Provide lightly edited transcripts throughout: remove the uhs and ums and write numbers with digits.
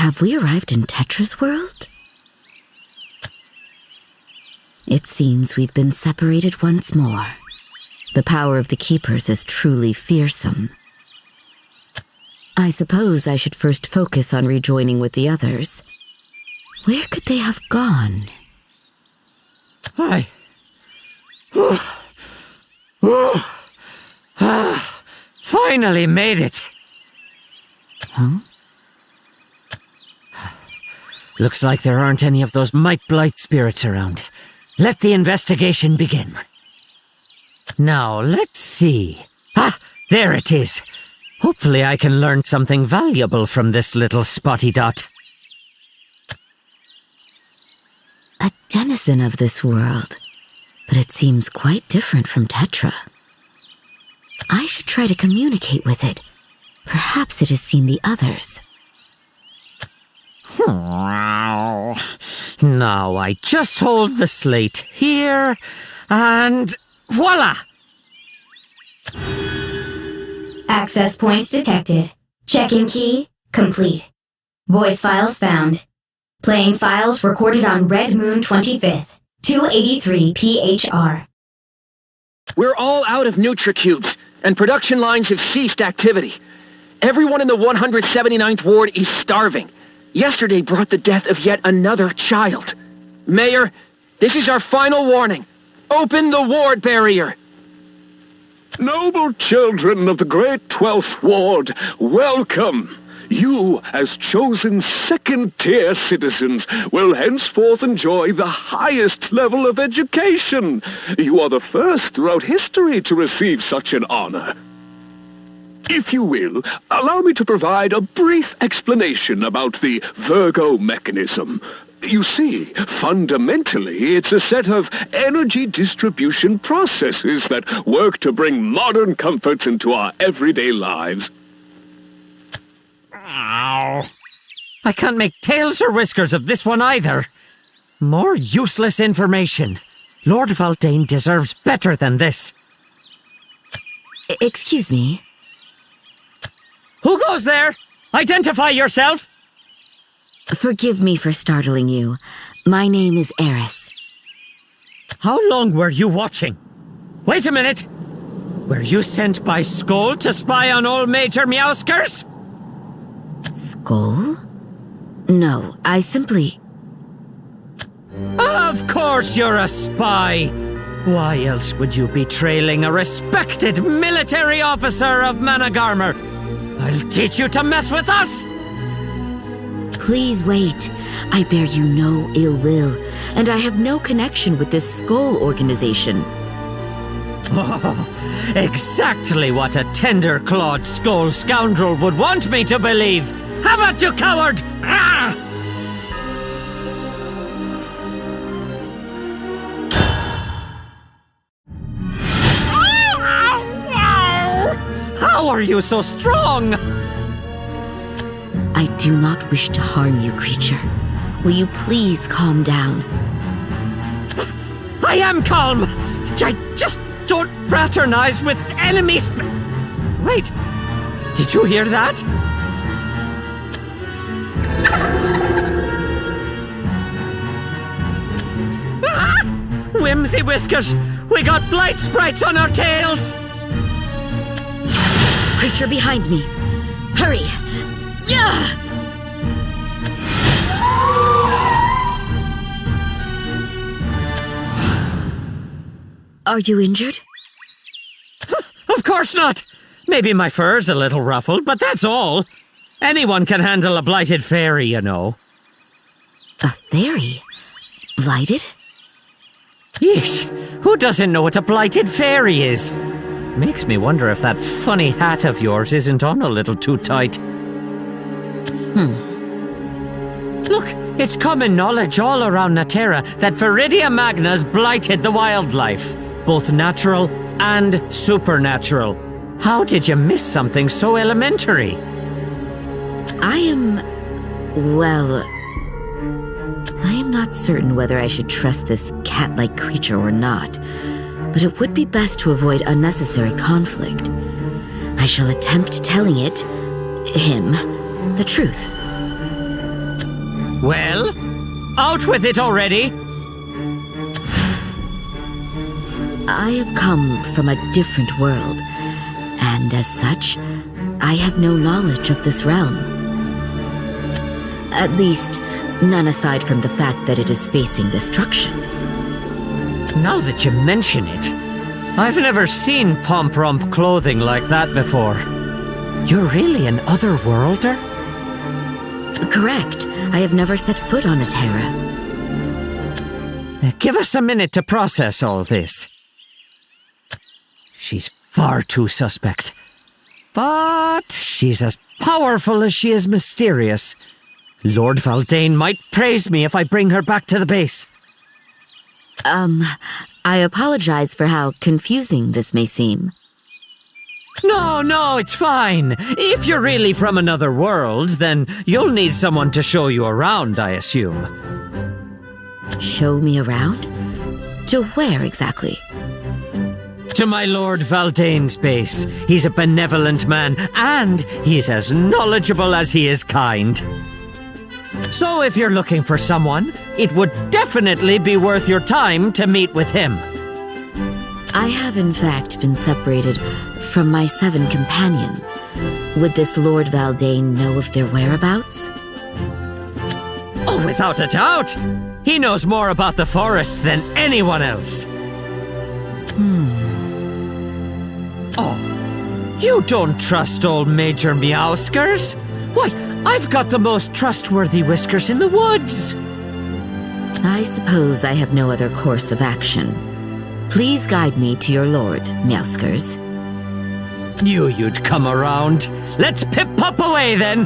Have we arrived in Tetra's world? It seems we've been separated once more. The power of the Keepers is truly fearsome. I suppose I should first focus on rejoining with the others. Where could they have gone? Finally made it! Huh? Looks like there aren't any of those Might Blight spirits around. Let the investigation begin. Now, let's see. Ah, there it is. Hopefully I can learn something valuable from this little spotty dot. A denizen of this world, but it seems quite different from Tetra. I should try to communicate with it. Perhaps it has seen the others. Now I just hold the slate here, and voila! Access points detected. Check-in key complete. Voice files found. Playing files recorded on Red Moon 25th, 283 PHR. We're all out of NutriCubes, and production lines have ceased activity. Everyone in the 179th Ward is starving. Yesterday brought the death of yet another child. Mayor, this is our final warning. Open the ward barrier. Noble children of the great 12th Ward, welcome. You, as chosen second-tier citizens, will henceforth enjoy the highest level of education. You are the first throughout history to receive such an honor. If you will, allow me to provide a brief explanation about the Virgo mechanism. You see, fundamentally, it's a set of energy distribution processes that work to bring modern comforts into our everyday lives. Ow. I can't make tails or whiskers of this one either. More useless information. Lord Valdane deserves better than this. Excuse me. Who goes there? Identify yourself! Forgive me for startling you. My name is Eris. How long were you watching? Wait a minute! Were you sent by Skoll to spy on all Major Meowskers? Skoll? No, I simply... Of course you're a spy! Why else would you be trailing a respected military officer of Managarmer? I'll teach you to mess with us! Please wait. I bear you no ill will, and I have no connection with this Skoll organization. Oh, exactly what a tender-clawed Skoll scoundrel would want me to believe! Have at you, coward! Ah! How are you so strong? I do not wish to harm you, creature. Will you please calm down? I am calm! I just don't fraternize with enemies. Wait, did you hear that? Ah! Whimsy Whiskers! We got blight sprites on our tails! Creature behind me! Hurry! Yeah! Are you injured? Of course not! Maybe my fur's a little ruffled, but that's all. Anyone can handle a blighted fairy, you know. A fairy? Blighted? Yeesh, who doesn't know what a blighted fairy is? Makes me wonder if that funny hat of yours isn't on a little too tight. Look, it's common knowledge all around Natera that Viridia Magna's blighted the wildlife, both natural and supernatural. How did you miss something so elementary? I am not certain whether I should trust this cat-like creature or not, but it would be best to avoid unnecessary conflict. I shall attempt telling him, the truth. Well, out with it already! I have come from a different world, and as such, I have no knowledge of this realm. At least, none aside from the fact that it is facing destruction. Now that you mention it, I've never seen pomp-rump clothing like that before. You're really an otherworlder? Correct. I have never set foot on a Terra. Give us a minute to process all this. She's far too suspect. But she's as powerful as she is mysterious. Lord Valdane might praise me if I bring her back to the base. I apologize for how confusing this may seem. No, it's fine. If you're really from another world, then you'll need someone to show you around, I assume. Show me around? To where exactly? To my Lord Valdane's base. He's a benevolent man, and he's as knowledgeable as he is kind. So if you're looking for someone, it would definitely be worth your time to meet with him. I have in fact been separated from my 7 companions. Would this Lord Valdane know of their whereabouts? Oh, without a doubt! He knows more about the forest than anyone else. Oh, you don't trust old Major Meowskers? Why, I've got the most trustworthy whiskers in the woods. I suppose I have no other course of action. Please guide me to your lord, Meowskers. Knew you'd come around. Let's pip-pop away, then.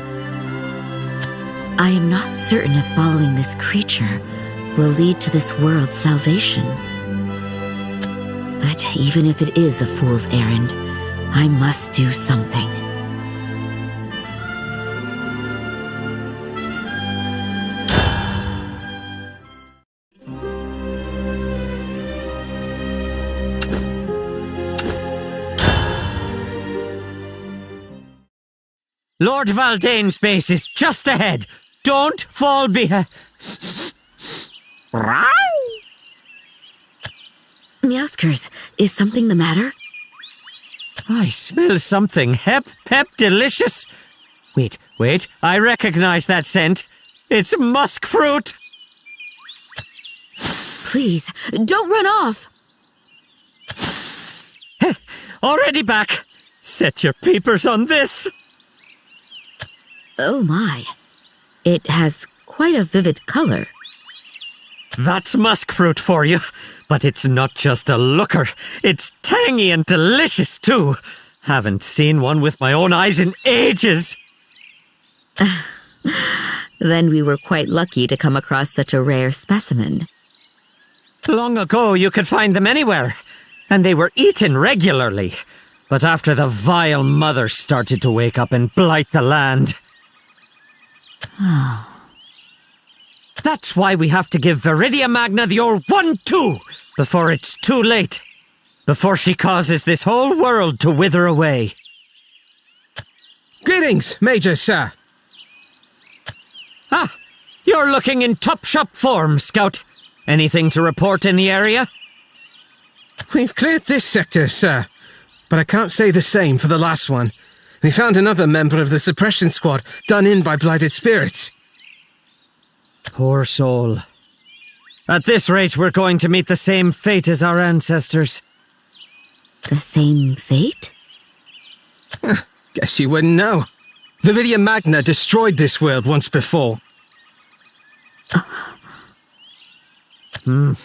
I am not certain if following this creature will lead to this world's salvation. But even if it is a fool's errand, I must do something. Lord Valdane's base is just ahead. Don't fall behind. Meowskers, is something the matter? I smell something pep delicious. Wait, I recognize that scent. It's musk fruit. Please, don't run off! Already back. Set your peepers on this. Oh my. It has quite a vivid color. That's musk fruit for you. But it's not just a looker. It's tangy and delicious, too. Haven't seen one with my own eyes in ages. Then we were quite lucky to come across such a rare specimen. Long ago, you could find them anywhere, and they were eaten regularly. But after the vile mother started to wake up and blight the land... That's why we have to give Viridia Magna the old 1-2 before it's too late. Before she causes this whole world to wither away. Greetings, Major Sir. Ah, you're looking in top-shop form, Scout. Anything to report in the area? We've cleared this sector, sir. But I can't say the same for the last one. We found another member of the suppression squad done in by blighted spirits. Poor soul. At this rate, we're going to meet the same fate as our ancestors. The same fate? Guess you wouldn't know. The Viridia Magna destroyed this world once before. The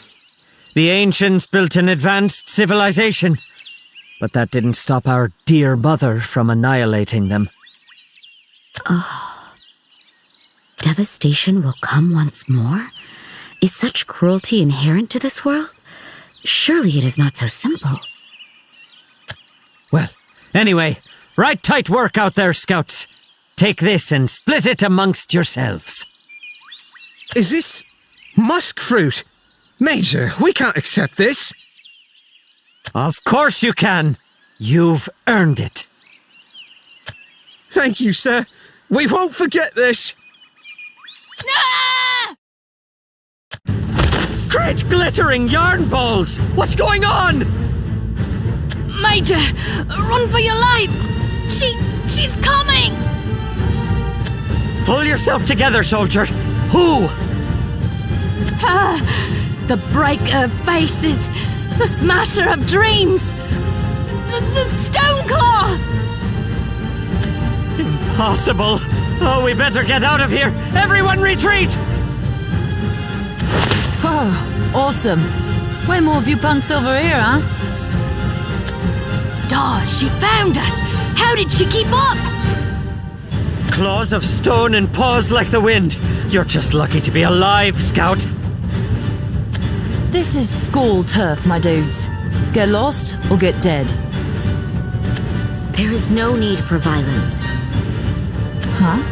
ancients built an advanced civilization, but that didn't stop our dear mother from annihilating them. Devastation will come once more? Is such cruelty inherent to this world? Surely it is not so simple. Well, anyway, right tight work out there, Scouts. Take this and split it amongst yourselves. Is this musk fruit? Major, we can't accept this. Of course you can. You've earned it. Thank you, sir. We won't forget this. Great glittering yarn balls! What's going on? Major, run for your life! She's coming! Pull yourself together, soldier. Who? The breaker of faces, the smasher of dreams, the Stoneclaw! Impossible. Oh, we better get out of here. Everyone retreat! Oh, awesome. Way more of you punks over here, huh? Stars, she found us! How did she keep up? Claws of stone and paws like the wind. You're just lucky to be alive, Scout. This is school turf, my dudes. Get lost or get dead. There is no need for violence. Huh?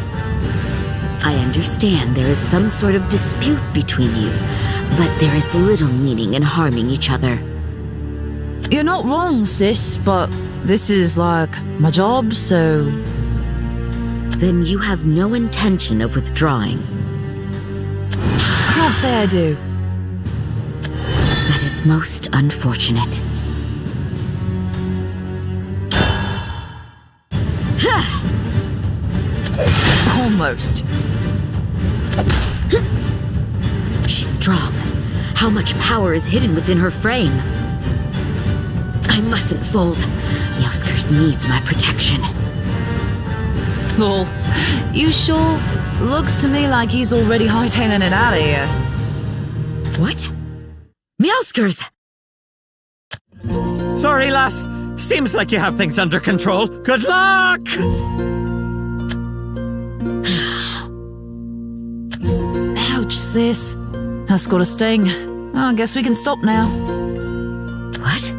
I understand there is some sort of dispute between you, but there is little meaning in harming each other. You're not wrong, sis, but this is like my job, so... Then you have no intention of withdrawing. Can't say I do. That is most unfortunate. Almost. She's strong. How much power is hidden within her frame? I mustn't fold. Meowskers needs my protection. Lol. You sure? Looks to me like he's already hightailing it out of here. What? Meowskers! Sorry, lass. Seems like you have things under control. Good luck! Ouch, sis. That's got a sting. I guess we can stop now. What?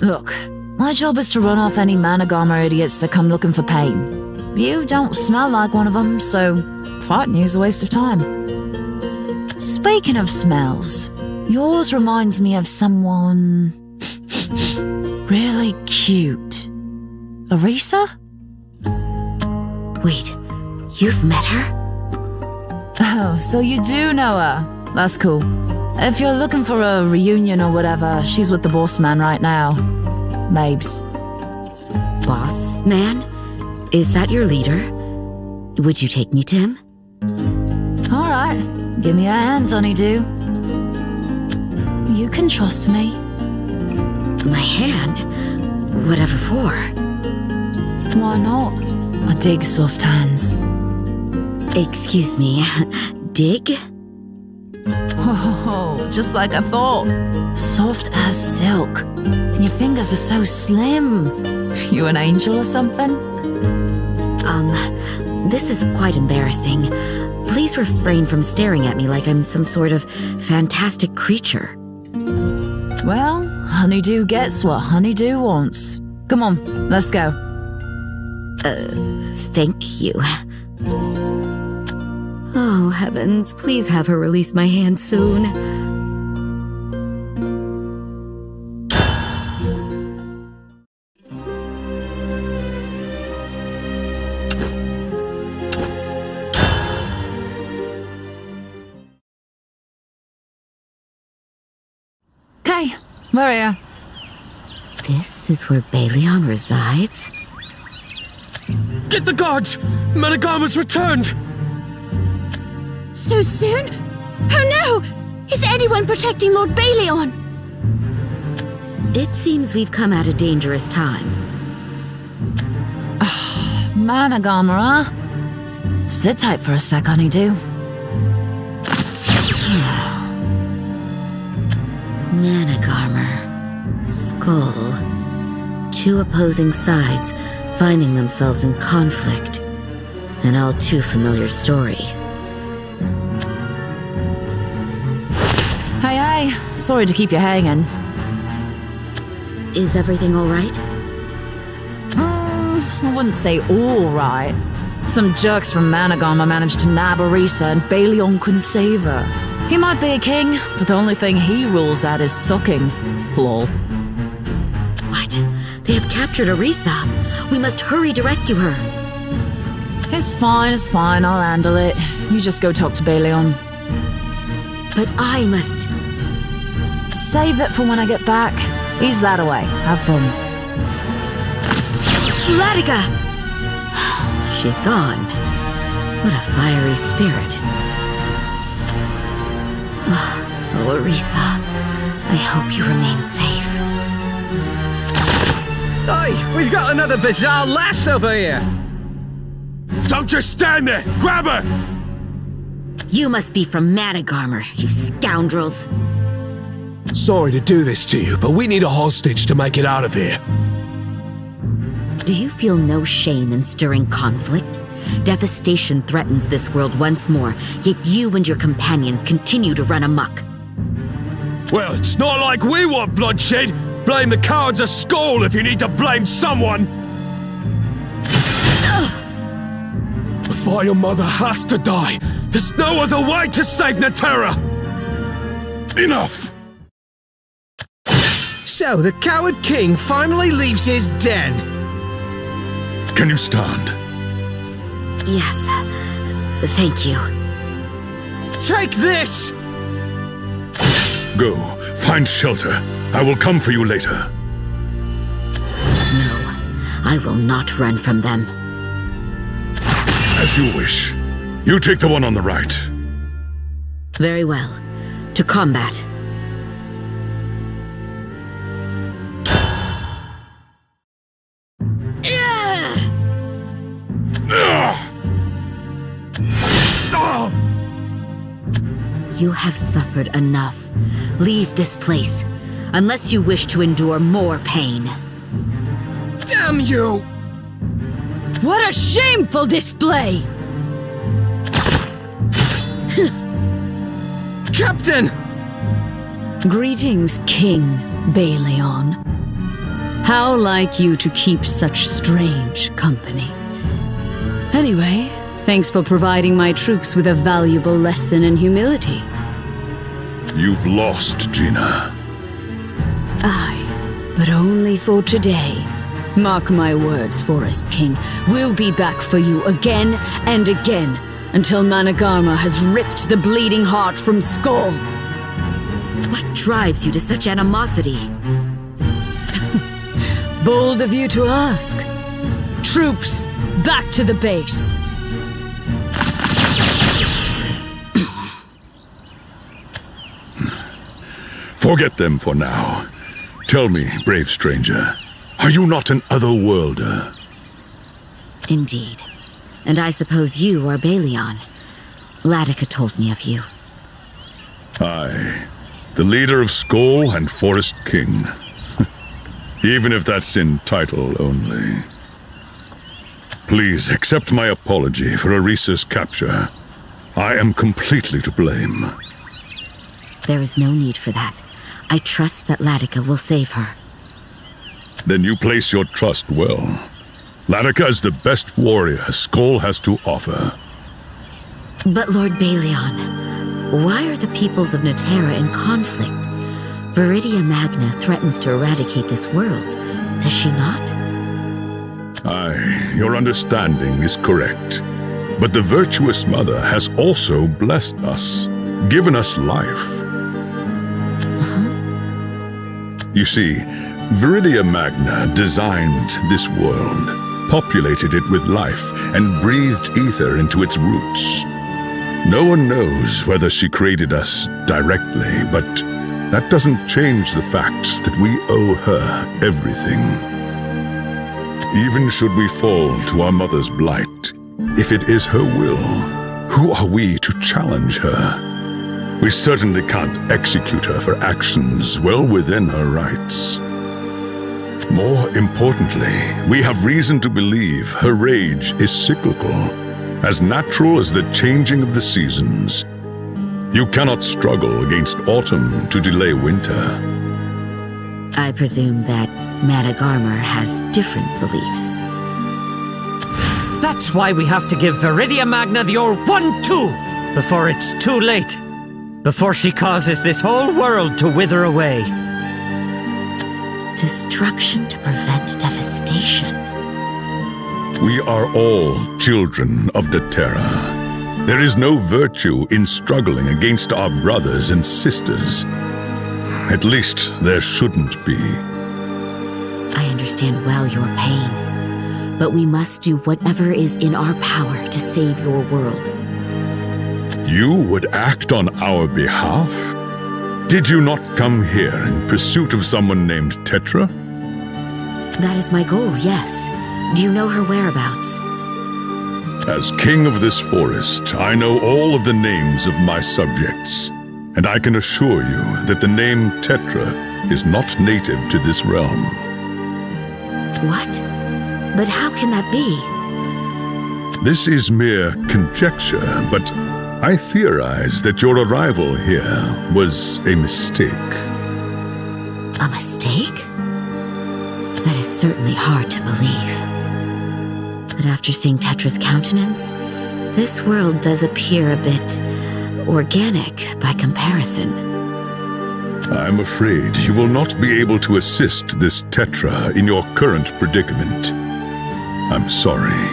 Look, my job is to run off any Managama idiots that come looking for pain. You don't smell like one of them, so fighting you's a waste of time. Speaking of smells, yours reminds me of someone... really cute. Erisa? Wait, you've met her? Oh, so you do know her. That's cool. If you're looking for a reunion or whatever, she's with the boss man right now. Mabes. Boss man? Is that your leader? Would you take me to him? Alright, give me a hand, honeydew. You can trust me. My hand? Whatever for? Why not? I dig soft hands. Excuse me, dig? Oh, just like I thought. Soft as silk. And your fingers are so slim. You an angel or something? This is quite embarrassing. Please refrain from staring at me like I'm some sort of fantastic creature. Well, honeydew gets what honeydew wants. Come on, let's go. Thank you. Oh, heavens, please have her release my hand soon. Okay, where are you? This is where Bayleon resides? Get the guards! Managama's returned! So soon? Oh no! Is anyone protecting Lord Bayleon? It seems we've come at a dangerous time. Managama, huh? Sit tight for a sec, honeydew. Managarmor. Skull. Two opposing sides finding themselves in conflict. An all too familiar story. Hey, sorry to keep you hanging. Is everything alright? I wouldn't say alright. Some jerks from Managama managed to nab Erisa and Bayleon couldn't save her. He might be a king, but the only thing he rules at is sucking. Lol. What? They have captured Erisa. We must hurry to rescue her. It's fine, I'll handle it. You just go talk to Bayleon. But I must... Save it for when I get back. He's that away. Have fun. Ladica! She's gone. What a fiery spirit. Oh, Erisa, I hope you remain safe. Oi, we've got another bizarre lass over here! Don't just stand there! Grab her! You must be from Managarmr, you scoundrels. Sorry to do this to you, but we need a hostage to make it out of here. Do you feel no shame in stirring conflict? Devastation threatens this world once more, yet you and your companions continue to run amok. Well, it's not like we want bloodshed. Blame the cowards of Skoll if you need to blame someone. The Fire Mother has to die. There's no other way to save Naterra. Enough. So, the coward king finally leaves his den. Can you stand? Yes, thank you. Take this! Go, find shelter. I will come for you later. No, I will not run from them. As you wish. You take the one on the right. Very well. To combat. You have suffered enough. Leave this place, unless you wish to endure more pain. Damn you! What a shameful display! Captain! Greetings, King Bayleon. How like you to keep such strange company. Anyway, thanks for providing my troops with a valuable lesson in humility. You've lost, Gina. Aye, but only for today. Mark my words, Forest King. We'll be back for you again and again until Managarmr has ripped the bleeding heart from Skoll. What drives you to such animosity? Bold of you to ask. Troops, back to the base. Forget them for now. Tell me, brave stranger, are you not an otherworlder? Indeed. And I suppose you are Bayleon. Ladica told me of you. Aye, the leader of Skoll and Forest King. Even if that's in title only. Please accept my apology for Erisa's capture. I am completely to blame. There is no need for that. I trust that Ladica will save her. Then you place your trust well. Ladica is the best warrior Skoll has to offer. But Lord Bayleon, why are the peoples of Naterra in conflict? Viridia Magna threatens to eradicate this world, does she not? Aye, your understanding is correct. But the virtuous mother has also blessed us, given us life. You see, Viridia Magna designed this world, populated it with life, and breathed ether into its roots. No one knows whether she created us directly, but that doesn't change the fact that we owe her everything. Even should we fall to our mother's blight, if it is her will, who are we to challenge her? We certainly can't execute her for actions well within her rights. More importantly, we have reason to believe her rage is cyclical, as natural as the changing of the seasons. You cannot struggle against autumn to delay winter. I presume that Managarmr has different beliefs. That's why we have to give Viridia Magna the old 1-2 before it's too late. Before she causes this whole world to wither away. Destruction to prevent devastation. We are all children of the Terra. There is no virtue in struggling against our brothers and sisters. At least there shouldn't be. I understand well your pain, but we must do whatever is in our power to save your world. You would act on our behalf? Did you not come here in pursuit of someone named Tetra? That is my goal, yes. Do you know her whereabouts? As king of this forest, I know all of the names of my subjects, and I can assure you that the name Tetra is not native to this realm. What? But how can that be? This is mere conjecture, but I theorize that your arrival here was a mistake. A mistake? That is certainly hard to believe. But after seeing Tetra's countenance, this world does appear a bit organic by comparison. I'm afraid you will not be able to assist this Tetra in your current predicament. I'm sorry.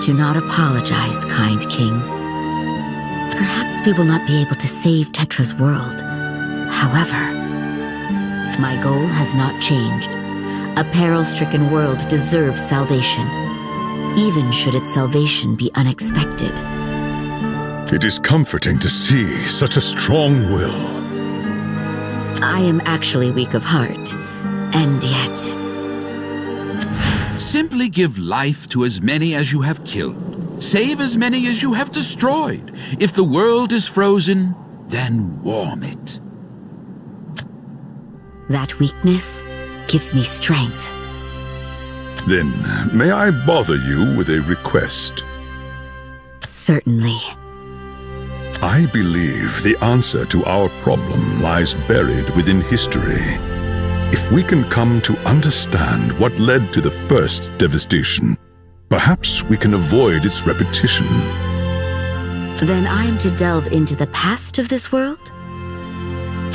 Do not apologize, kind king. Perhaps we will not be able to save Tetra's world. However, my goal has not changed. A peril-stricken world deserves salvation, even should its salvation be unexpected. It is comforting to see such a strong will. I am actually weak of heart, and yet... Simply give life to as many as you have killed. Save as many as you have destroyed. If the world is frozen, then warm it. That weakness gives me strength. Then, may I bother you with a request? Certainly. I believe the answer to our problem lies buried within history. If we can come to understand what led to the first devastation, perhaps we can avoid its repetition. Then I am to delve into the past of this world?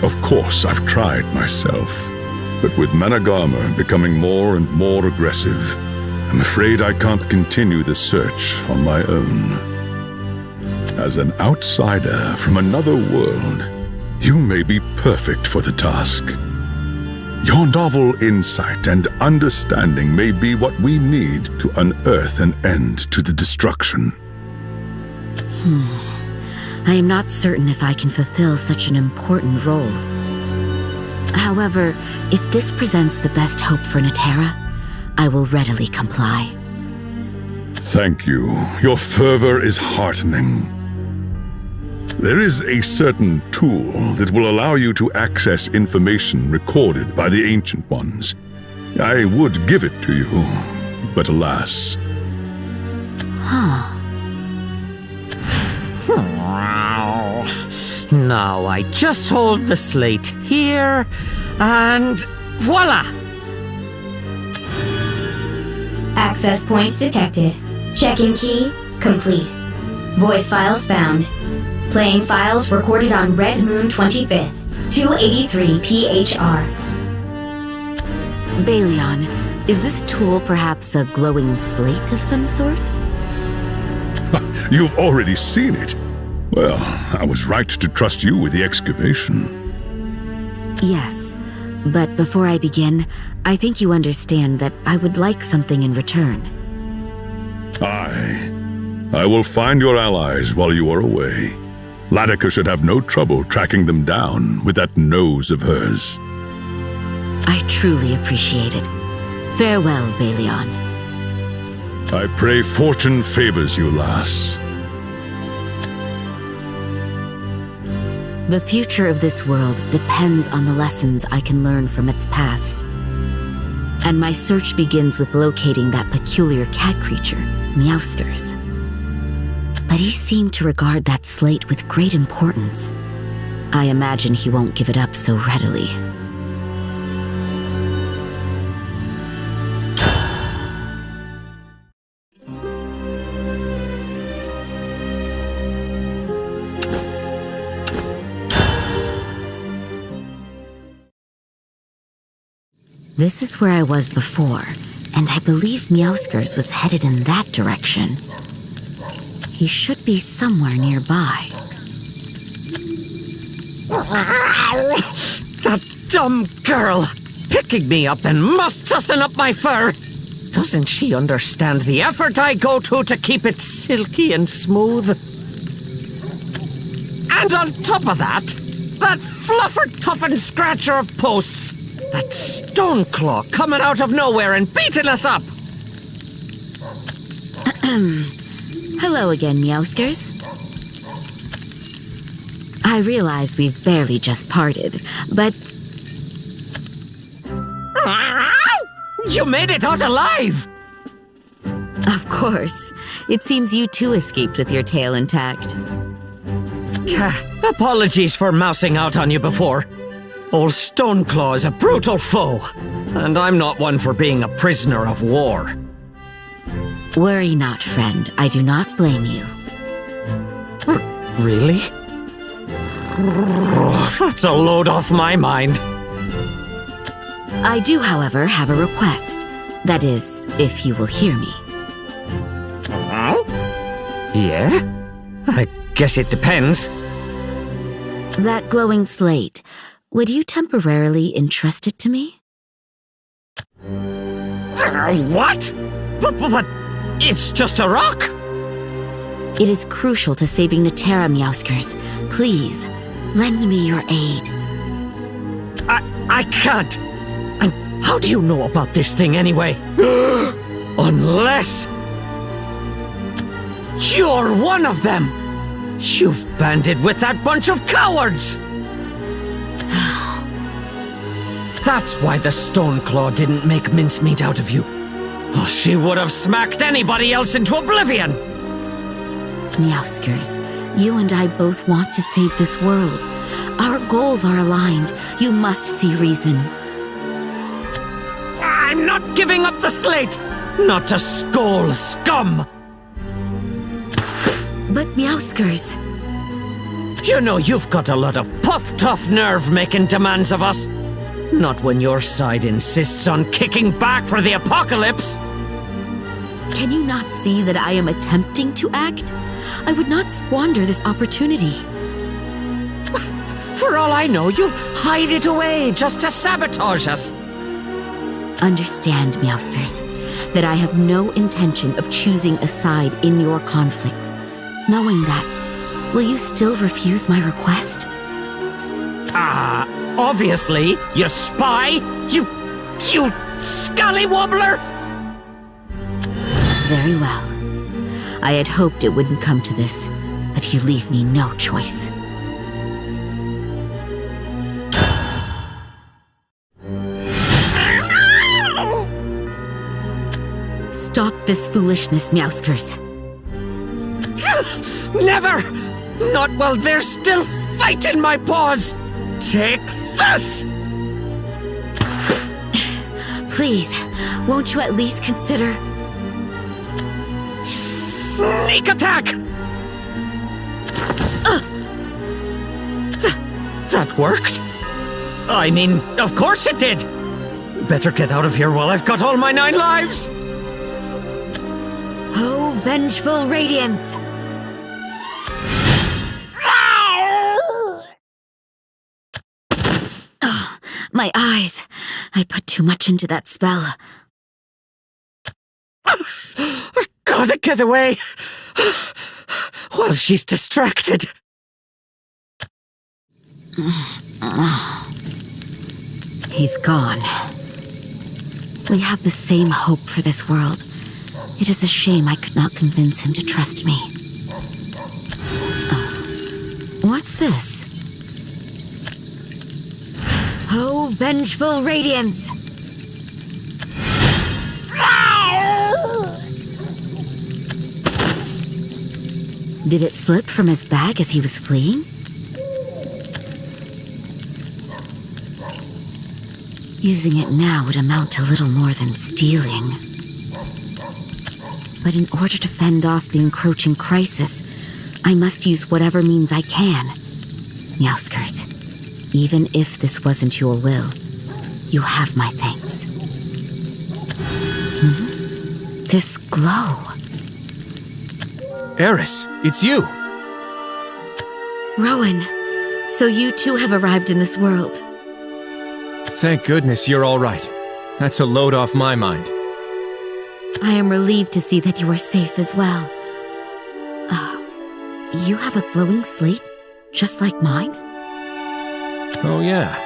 Of course, I've tried myself. But with Managarmr becoming more and more aggressive, I'm afraid I can't continue the search on my own. As an outsider from another world, you may be perfect for the task. Your novel insight and understanding may be what we need to unearth an end to the destruction. I am not certain if I can fulfill such an important role. However, if this presents the best hope for Natera, I will readily comply. Thank you. Your fervor is heartening. There is a certain tool that will allow you to access information recorded by the Ancient Ones. I would give it to you, but alas. Now I just hold the slate here, and voila! Access points detected. Check-in key complete. Voice files found. Playing files recorded on Red Moon 25th, 283 PHR. Bayleon, is this tool perhaps a glowing slate of some sort? You've already seen it. Well, I was right to trust you with the excavation. Yes, but before I begin, I think you understand that I would like something in return. I will find your allies while you are away. Ladica should have no trouble tracking them down with that nose of hers. I truly appreciate it. Farewell, Bayleon. I pray fortune favors you, lass. The future of this world depends on the lessons I can learn from its past. And my search begins with locating that peculiar cat creature, Meowskers. But he seemed to regard that slate with great importance. I imagine he won't give it up so readily. This is where I was before, and I believe Meowskers was headed in that direction. He should be somewhere nearby. That dumb girl! Picking me up and muss-tussing up my fur! Doesn't she understand the effort I go to keep it silky and smooth? And on top of that, that fluffer toughened scratcher of posts! That Stoneclaw coming out of nowhere and beating us up! Hello again, Meowskers. I realize we've barely just parted, but... You made it out alive! Of course. It seems you too escaped with your tail intact. Apologies for mousing out on you before. Old Stoneclaw is a brutal foe, and I'm not one for being a prisoner of war. Worry not, friend. I do not blame you. Really? That's a load off my mind. I do, however, have a request. That is, if you will hear me. Yeah? I guess it depends. That glowing slate, would you temporarily entrust it to me? What? But it's just a rock! It is crucial to saving Netera, Meowskers. Please, lend me your aid. I can't. And how do you know about this thing anyway? Unless... you're one of them! You've banded with that bunch of cowards! That's why the Stoneclaw didn't make mincemeat out of you. Or she would have smacked anybody else into oblivion! Meowskers, you and I both want to save this world. Our goals are aligned. You must see reason. I'm not giving up the slate! Not to Skoll scum! But Meowskers... You know you've got a lot of puff-tough nerve making demands of us. Not when your side insists on kicking back for the apocalypse. Can you not see that I am attempting to act? I would not squander this opportunity. For all I know, you'll hide it away just to sabotage us. Understand, Meowskers, that I have no intention of choosing a side in your conflict. Knowing that, will you still refuse my request? Obviously, you spy! You scallywobbler! Very well. I had hoped it wouldn't come to this, but you leave me no choice. Stop this foolishness, Meowskers. Never! Not while there's still fight in my paws! Take this! Please, won't you at least consider... Sneak attack! That worked. I mean, of course it did! Better get out of here while I've got all my 9 lives! Oh, vengeful radiance! Oh, my eyes. I put too much into that spell. I gotta get away while she's distracted. He's gone. We have the same hope for this world. It is a shame I could not convince him to trust me. What's this? Oh, vengeful radiance! Did it slip from his bag as he was fleeing? Using it now would amount to little more than stealing. But in order to fend off the encroaching crisis, I must use whatever means I can. Meowskers, even if this wasn't your will, you have my thanks. This glow. Eris, it's you! Rowen, so you too have arrived in this world. Thank goodness you're all right. That's a load off my mind. I am relieved to see that you are safe as well. You have a glowing slate, just like mine? Oh yeah.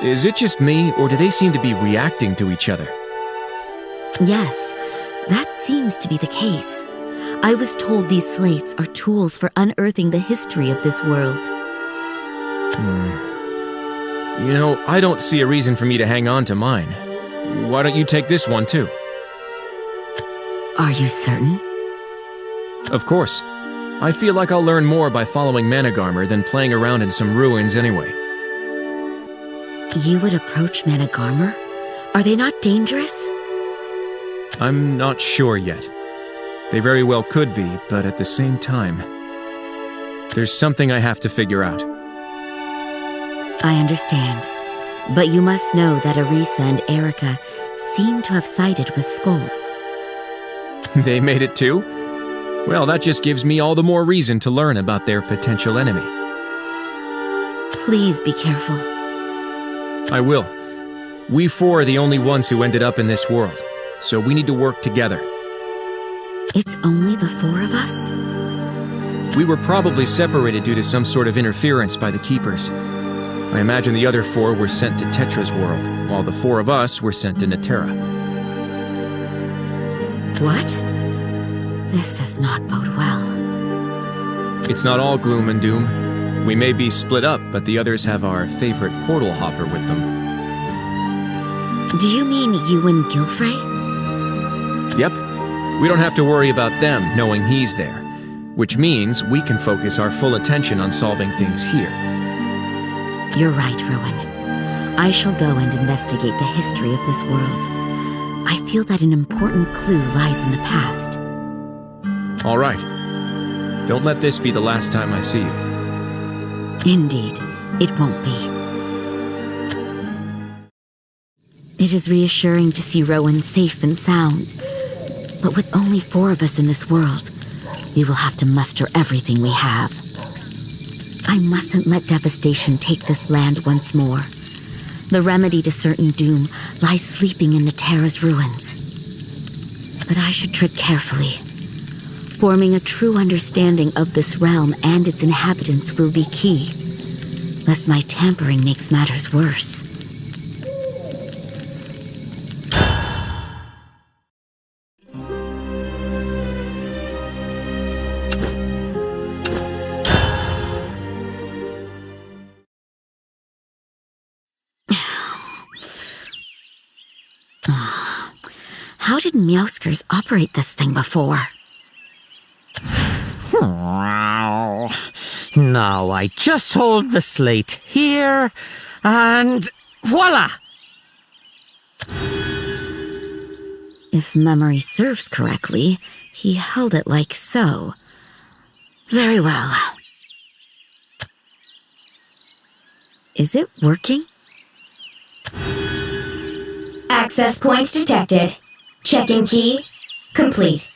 Is it just me, or do they seem to be reacting to each other? Yes, that seems to be the case. I was told these slates are tools for unearthing the history of this world. You know, I don't see a reason for me to hang on to mine. Why don't you take this one too? Are you certain? Of course. I feel like I'll learn more by following Managarmr than playing around in some ruins anyway. You would approach Managarmr? Are they not dangerous? I'm not sure yet. They very well could be, but at the same time, there's something I have to figure out. I understand. But you must know that Eris and Erica seem to have sided with Skull. They made it too? Well, that just gives me all the more reason to learn about their potential enemy. Please be careful. I will. We four are the only ones who ended up in this world, so we need to work together. It's only the four of us? We were probably separated due to some sort of interference by the Keepers. I imagine the other four were sent to Tetra's world, while the four of us were sent to Netera. What? This does not bode well. It's not all gloom and doom. We may be split up, but the others have our favorite portal hopper with them. Do you mean you and Gilfrey? Yep. We don't have to worry about them knowing he's there, which means we can focus our full attention on solving things here. You're right, Rowen. I shall go and investigate the history of this world. I feel that an important clue lies in the past. All right. Don't let this be the last time I see you. Indeed, it won't be. It is reassuring to see Rowen safe and sound. But with only four of us in this world, we will have to muster everything we have. I mustn't let devastation take this land once more. The remedy to certain doom lies sleeping in Netera's ruins. But I should tread carefully. Forming a true understanding of this realm and its inhabitants will be key, lest my tampering makes matters worse. How did Meowskers operate this thing before? Now I just hold the slate here, and voila! If memory serves correctly, he held it like so. Very well. Is it working? Access point detected. Check-in key complete.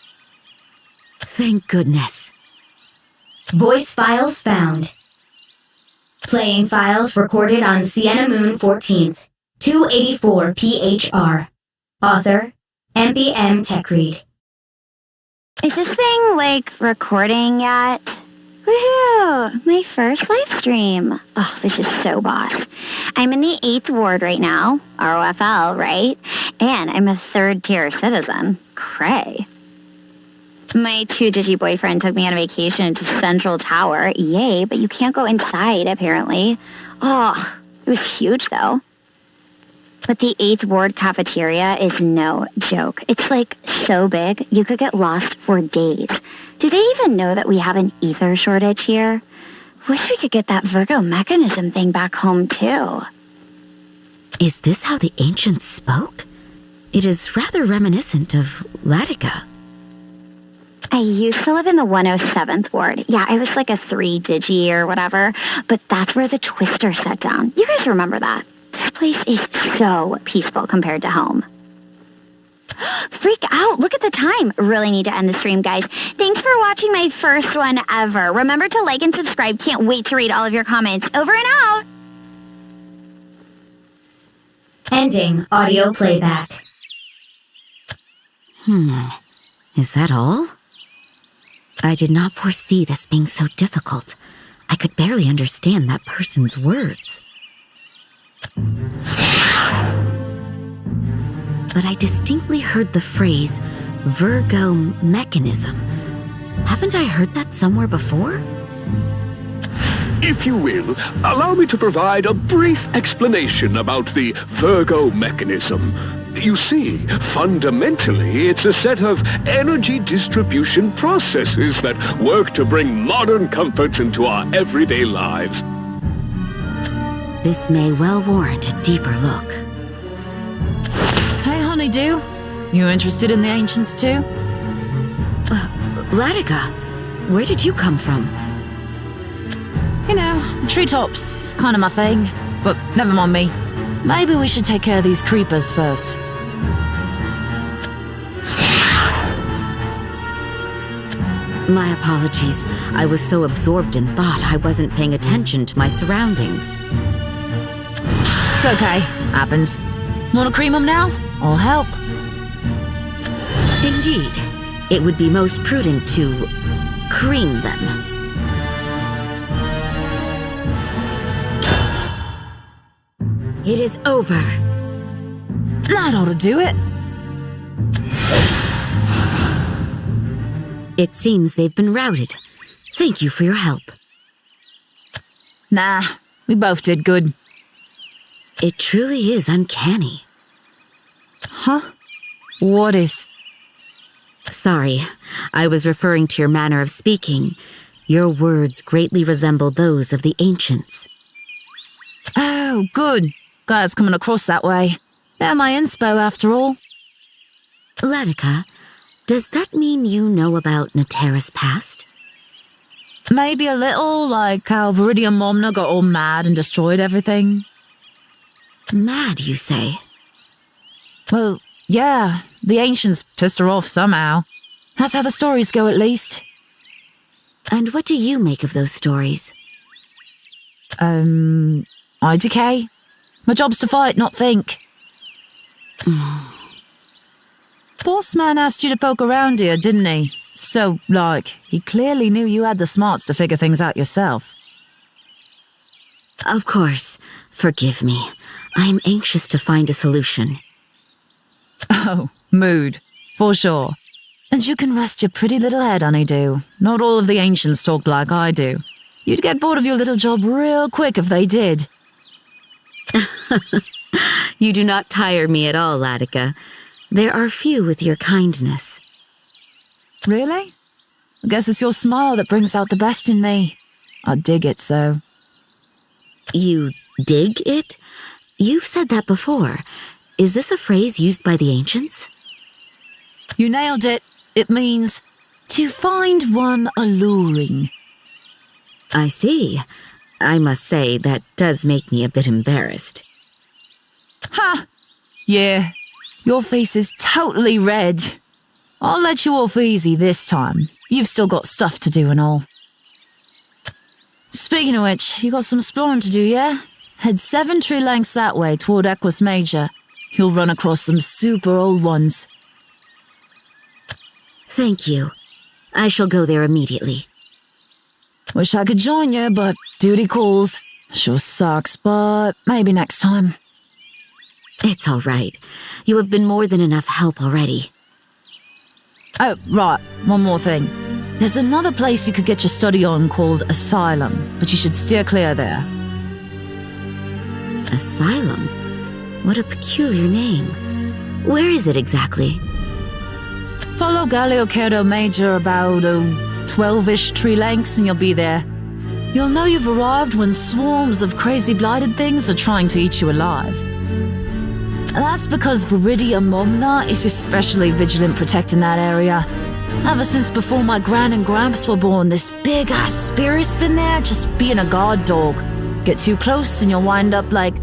Thank goodness. Voice files found. Playing files recorded on Sienna Moon 14th, 284 PHR. Author, MBM Tech Read. Is this thing, recording yet? Woohoo! My first live stream. Oh, this is so boss. I'm in the 8th ward right now, ROFL, right? And I'm a 3rd-tier citizen. Cray. My 2-digi boyfriend took me on a vacation to Central Tower. Yay, but you can't go inside, apparently. Oh, it was huge, though. But the 8th ward cafeteria is no joke. It's so big, you could get lost for days. Do they even know that we have an ether shortage here? Wish we could get that Virgo mechanism thing back home, too. Is this how the ancients spoke? It is rather reminiscent of Ladica. I used to live in the 107th ward. Yeah, I was a 3-digi or whatever, but that's where the Twister set down. You guys remember that? This place is so peaceful compared to home. freak out. Look at the time. Really need to end the stream, guys. Thanks for watching my first one ever. Remember to like and subscribe. Can't wait to read all of your comments. Over and out. Ending audio playback. Is that all? I did not foresee this being so difficult. I could barely understand that person's words. But I distinctly heard the phrase, Virgo mechanism. Haven't I heard that somewhere before? If you will, allow me to provide a brief explanation about the Virgo mechanism. You see, fundamentally, it's a set of energy distribution processes that work to bring modern comforts into our everyday lives. This may well warrant a deeper look. Hey, honeydew. You interested in the ancients too? Ladica, where did you come from? You know, the treetops is kind of my thing. But never mind me. Maybe we should take care of these creepers first. My apologies. I was so absorbed in thought I wasn't paying attention to my surroundings. It's okay. Happens. Want to cream them now? I'll help. Indeed. It would be most prudent to cream them. It is over. That ought to do it. It seems they've been routed. Thank you for your help. Nah, we both did good. It truly is uncanny. Huh? What is? Sorry, I was referring to your manner of speaking. Your words greatly resemble those of the ancients. Oh, good. Glad it's coming across that way. They're my inspo, after all. Ladica, does that mean you know about Natera's past? Maybe a little, like how Viridian Momna got all mad and destroyed everything. Mad, you say? Well, yeah. The ancients pissed her off somehow. That's how the stories go, at least. And what do you make of those stories? I decay. My job's to fight, not think. Boss man asked you to poke around here, didn't he? So, he clearly knew you had the smarts to figure things out yourself. Of course. Forgive me. I'm anxious to find a solution. Oh, mood. For sure. And you can rest your pretty little head, honeydew. Not all of the ancients talk like I do. You'd get bored of your little job real quick if they did. You do not tire me at all, Ladica. There are few with your kindness. Really? I guess it's your smile that brings out the best in me. I dig it so. You dig it? You've said that before. Is this a phrase used by the ancients? You nailed it. It means to find one alluring. I see. I must say that does make me a bit embarrassed. Ha! Yeah, your face is totally red. I'll let you off easy this time. You've still got stuff to do and all. Speaking of which, you got some exploring to do, yeah? Head 7 tree lengths that way toward Equus Major. You'll run across some super old ones. Thank you. I shall go there immediately. Wish I could join you, but duty calls. Sure sucks, but maybe next time. It's all right. You have been more than enough help already. Oh, right. One more thing. There's another place you could get your study on called Asylum, but you should steer clear there. Asylum? What a peculiar name. Where is it exactly? Follow Galiocerdo Major about 12-ish tree lengths and you'll be there. You'll know you've arrived when swarms of crazy blighted things are trying to eat you alive. That's because Viridia Momna is especially vigilant protecting that area. Ever since before my gran and gramps were born, this big-ass spirit's been there just being a guard dog. Get too close and you'll wind up like...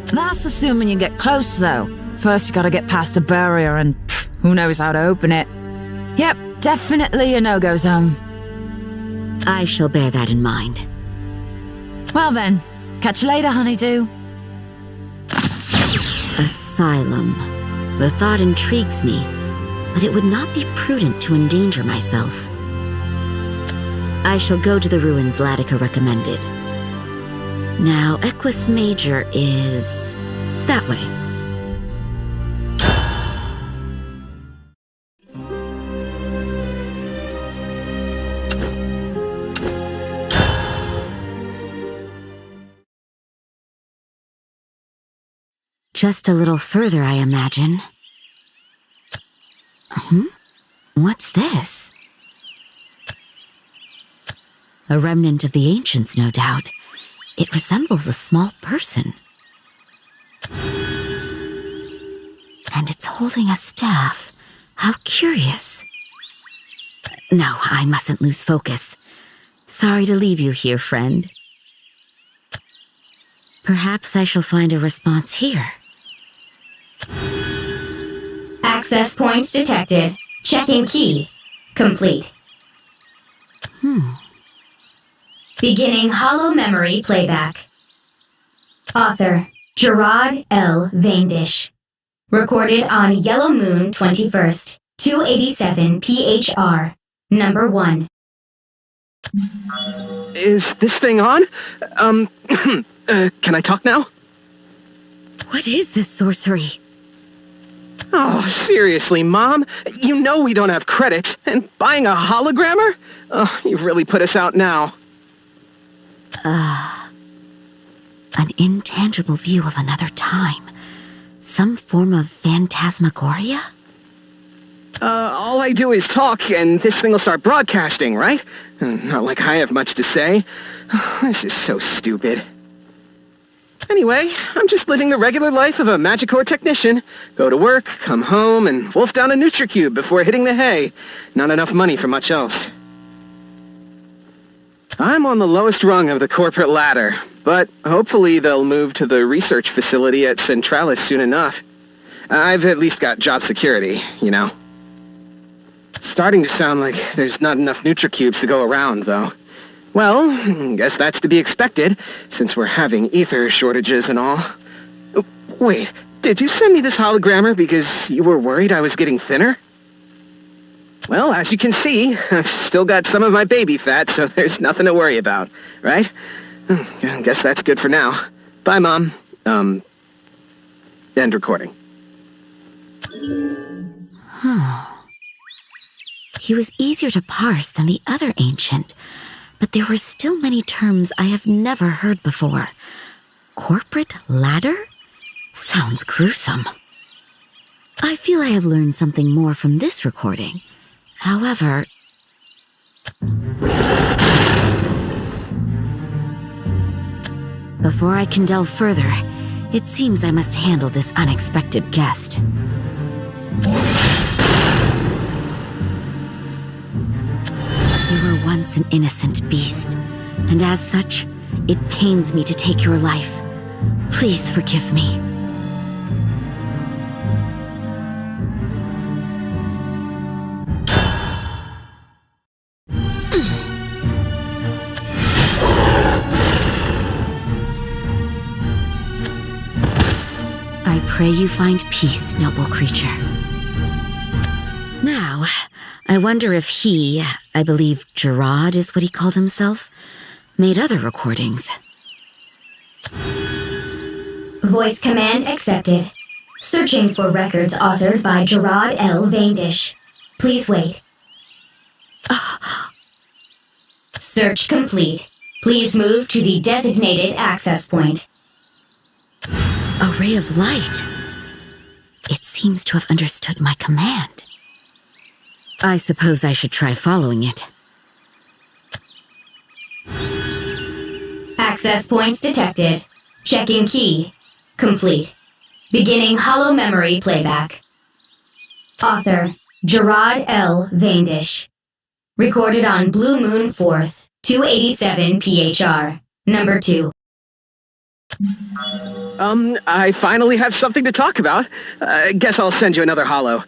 That's assuming you get close, though. First, you gotta get past a barrier, and who knows how to open it. Yep, definitely a no-go zone. I shall bear that in mind. Well then, catch you later, honeydew. Asylum. The thought intrigues me, but it would not be prudent to endanger myself. I shall go to the ruins Ladica recommended. Now, Equus Major is that way. Just a little further, I imagine. What's this? A remnant of the ancients, no doubt. It resembles a small person. And it's holding a staff. How curious. No, I mustn't lose focus. Sorry to leave you here, friend. Perhaps I shall find a response here. Access points detected. Checking key. Complete. Beginning hollow memory playback. Author, Gerard L. Vaindish. Recorded on Yellow Moon 21st, 287 PHR, number 1. Is this thing on? Can I talk now? What is this sorcery? Oh, seriously, Mom? You know we don't have credits, and buying a hologrammer? Oh, you've really put us out now. An intangible view of another time. Some form of phantasmagoria? All I do is talk, and this thing will start broadcasting, right? Not like I have much to say. This is so stupid. Anyway, I'm just living the regular life of a Magicore technician. Go to work, come home, and wolf down a NutriCube before hitting the hay. Not enough money for much else. I'm on the lowest rung of the corporate ladder, but hopefully they'll move to the research facility at Centralis soon enough. I've at least got job security, you know. Starting to sound like there's not enough NutriCubes to go around, though. Well, guess that's to be expected, since we're having ether shortages and all. Wait, did you send me this hologrammer because you were worried I was getting thinner? Well, as you can see, I've still got some of my baby fat, so there's nothing to worry about, right? Guess that's good for now. Bye, Mom. End recording. He was easier to parse than the other ancient, but there were still many terms I have never heard before. Corporate ladder? Sounds gruesome. I feel I have learned something more from this recording. However... Before I can delve further, it seems I must handle this unexpected guest. You were once an innocent beast, and as such, it pains me to take your life. Please forgive me. I pray you find peace, noble creature. Now, I wonder if he, I believe Gerard is what he called himself, made other recordings. Voice command accepted. Searching for records authored by Gerard L. Vaindish. Please wait. Search complete. Please move to the designated access point. A ray of light. It seems to have understood my command. I suppose I should try following it. Access points detected. Checking key. Complete. Beginning hollow memory playback. Author, Gerard L. Vaindish. Recorded on Blue Moon 4th, 287 PHR, number 2. I finally have something to talk about. Guess I'll send you another holo.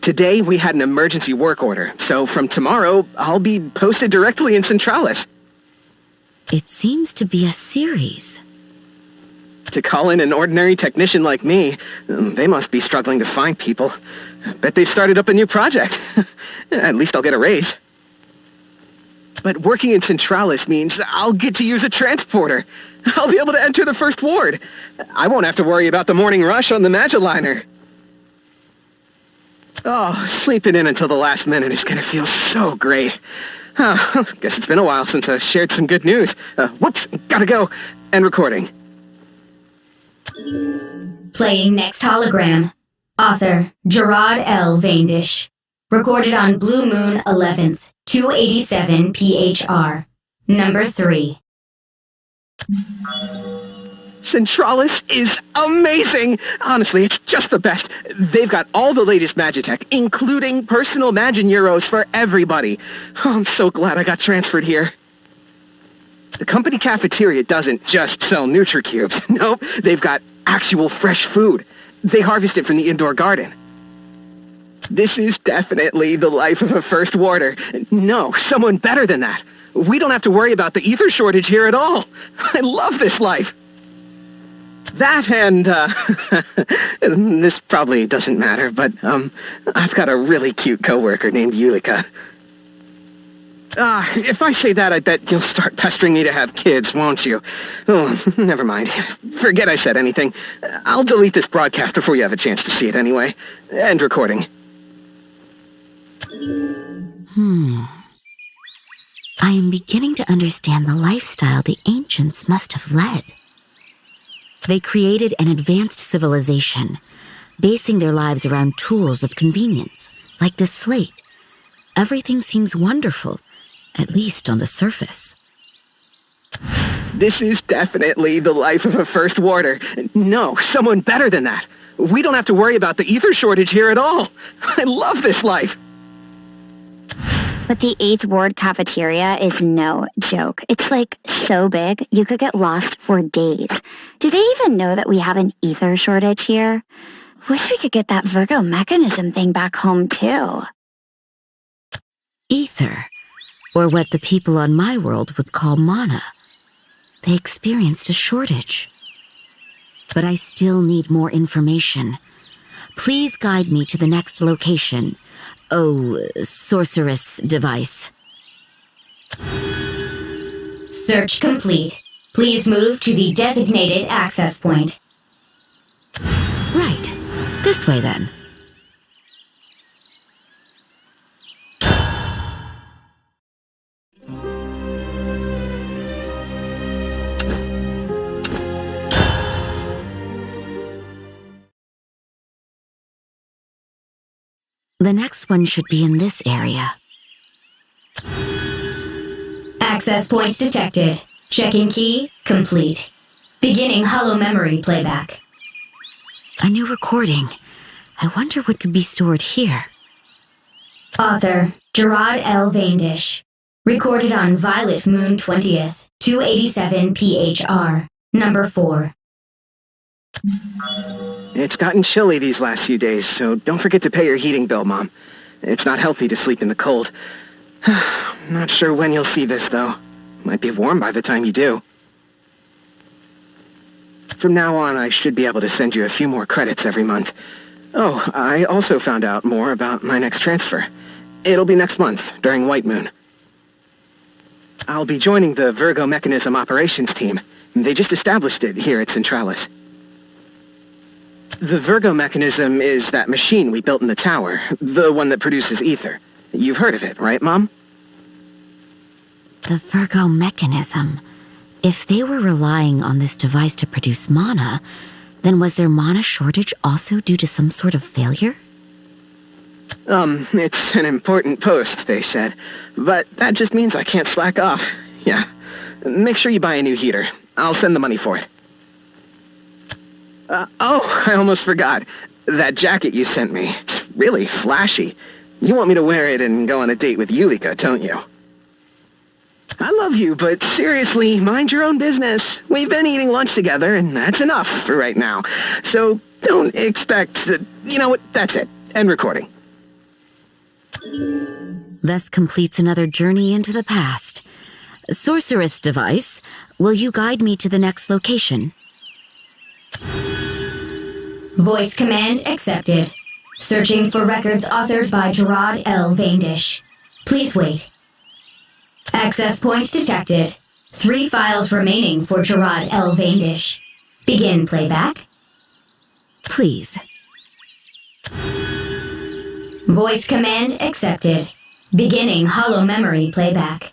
Today we had an emergency work order, so from tomorrow I'll be posted directly in Centralis. It seems to be a series. To call in an ordinary technician like me, they must be struggling to find people. Bet they've started up a new project. At least I'll get a raise. But working in Centralis means I'll get to use a transporter. I'll be able to enter the first ward. I won't have to worry about the morning rush on the Magiliner. Oh, sleeping in until the last minute is gonna feel so great. Guess it's been a while since I shared some good news. Whoops, gotta go. End recording. Playing next hologram. Author, Gerard L. Vaindish. Recorded on Blue Moon 11th, 287 PHR. Number 3. Centralis is amazing! Honestly, it's just the best. They've got all the latest Magitech, including personal Magin Euros for everybody. Oh, I'm so glad I got transferred here. The company cafeteria doesn't just sell NutriCubes. Nope, they've got actual fresh food. They harvest it from the indoor garden. This is definitely the life of a first warder. No, someone better than that. We don't have to worry about the ether shortage here at all. I love this life. That and, this probably doesn't matter, but, I've got a really cute coworker named Ladica. If I say that, I bet you'll start pestering me to have kids, won't you? Oh, never mind. Forget I said anything. I'll delete this broadcast before you have a chance to see it anyway. End recording. I am beginning to understand the lifestyle the ancients must have led. They created an advanced civilization, basing their lives around tools of convenience, like this slate. Everything seems wonderful, at least on the surface. This is definitely the life of a first warder. No, someone better than that. We don't have to worry about the ether shortage here at all. I love this life. But the 8th Ward cafeteria is no joke. It's like so big, you could get lost for days. Do they even know that we have an ether shortage here? Wish we could get that Virgo mechanism thing back home too. Ether, or what the people on my world would call mana. They experienced a shortage. But I still need more information. Please guide me to the next location. Oh, sorceress device. Search complete. Please move to the designated access point. Right. This way then. The next one should be in this area. Access points detected. Check-in key complete. Beginning holo memory playback. A new recording. I wonder what could be stored here. Author, Gerard L. Vaindish. Recorded on Violet Moon 20th, 287 PHR. Number 4. It's gotten chilly these last few days, so don't forget to pay your heating bill, Mom. It's not healthy to sleep in the cold. Not sure when you'll see this, though. Might be warm by the time you do. From now on, I should be able to send you a few more credits every month. Oh, I also found out more about my next transfer. It'll be next month, during White Moon. I'll be joining the Virgo Mechanism operations team. They just established it here at Centralis. The Virgo mechanism is that machine we built in the tower, the one that produces ether. You've heard of it, right, Mom? The Virgo mechanism. If they were relying on this device to produce mana, then was their mana shortage also due to some sort of failure? It's an important post, they said. But that just means I can't slack off. Yeah. Make sure you buy a new heater. I'll send the money for it. I almost forgot. That jacket you sent me, it's really flashy. You want me to wear it and go on a date with Ladica, don't you? I love you, but seriously, mind your own business. We've been eating lunch together, and that's enough for right now. So don't expect... you know what? That's it. End recording. Thus completes another journey into the past. Sorceress device, will you guide me to the next location? Voice command accepted. Searching for records authored by Gerard L. Vaindish. Please wait. Access points detected. 3 files remaining for Gerard L. Vaindish. Begin playback. Please. Voice command accepted. Beginning hollow memory playback.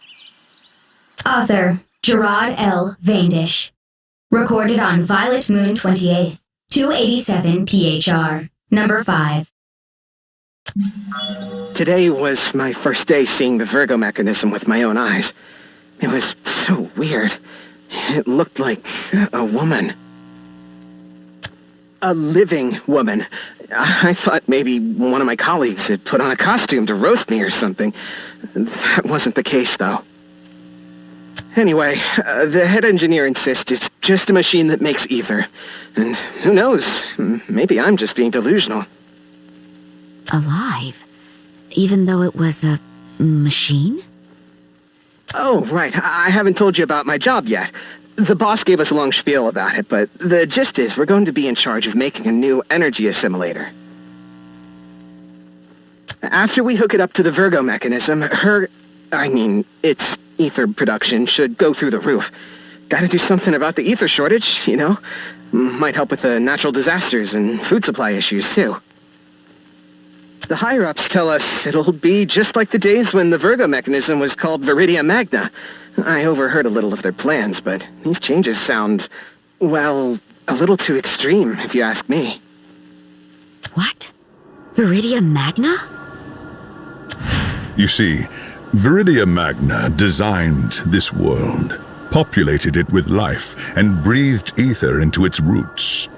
Author, Gerard L. Vaindish. Recorded on Violet Moon 28th, 287 PHR, number 5. Today was my first day seeing the Virgo mechanism with my own eyes. It was so weird. It looked like a woman. A living woman. I thought maybe one of my colleagues had put on a costume to roast me or something. That wasn't the case, though. Anyway, the head engineer insists it's just a machine that makes ether. And who knows, maybe I'm just being delusional. Alive? Even though it was a machine? Oh, right. I haven't told you about my job yet. The boss gave us a long spiel about it, but the gist is we're going to be in charge of making a new energy assimilator. After we hook it up to the Virgo mechanism, its ether production should go through the roof. Gotta do something about the ether shortage, you know? Might help with the natural disasters and food supply issues, too. The higher-ups tell us it'll be just like the days when the Virgo mechanism was called Viridia Magna. I overheard a little of their plans, but these changes sound, well, a little too extreme, if you ask me. What? Viridia Magna? You see, Viridia Magna designed this world, populated it with life, and breathed ether into its roots.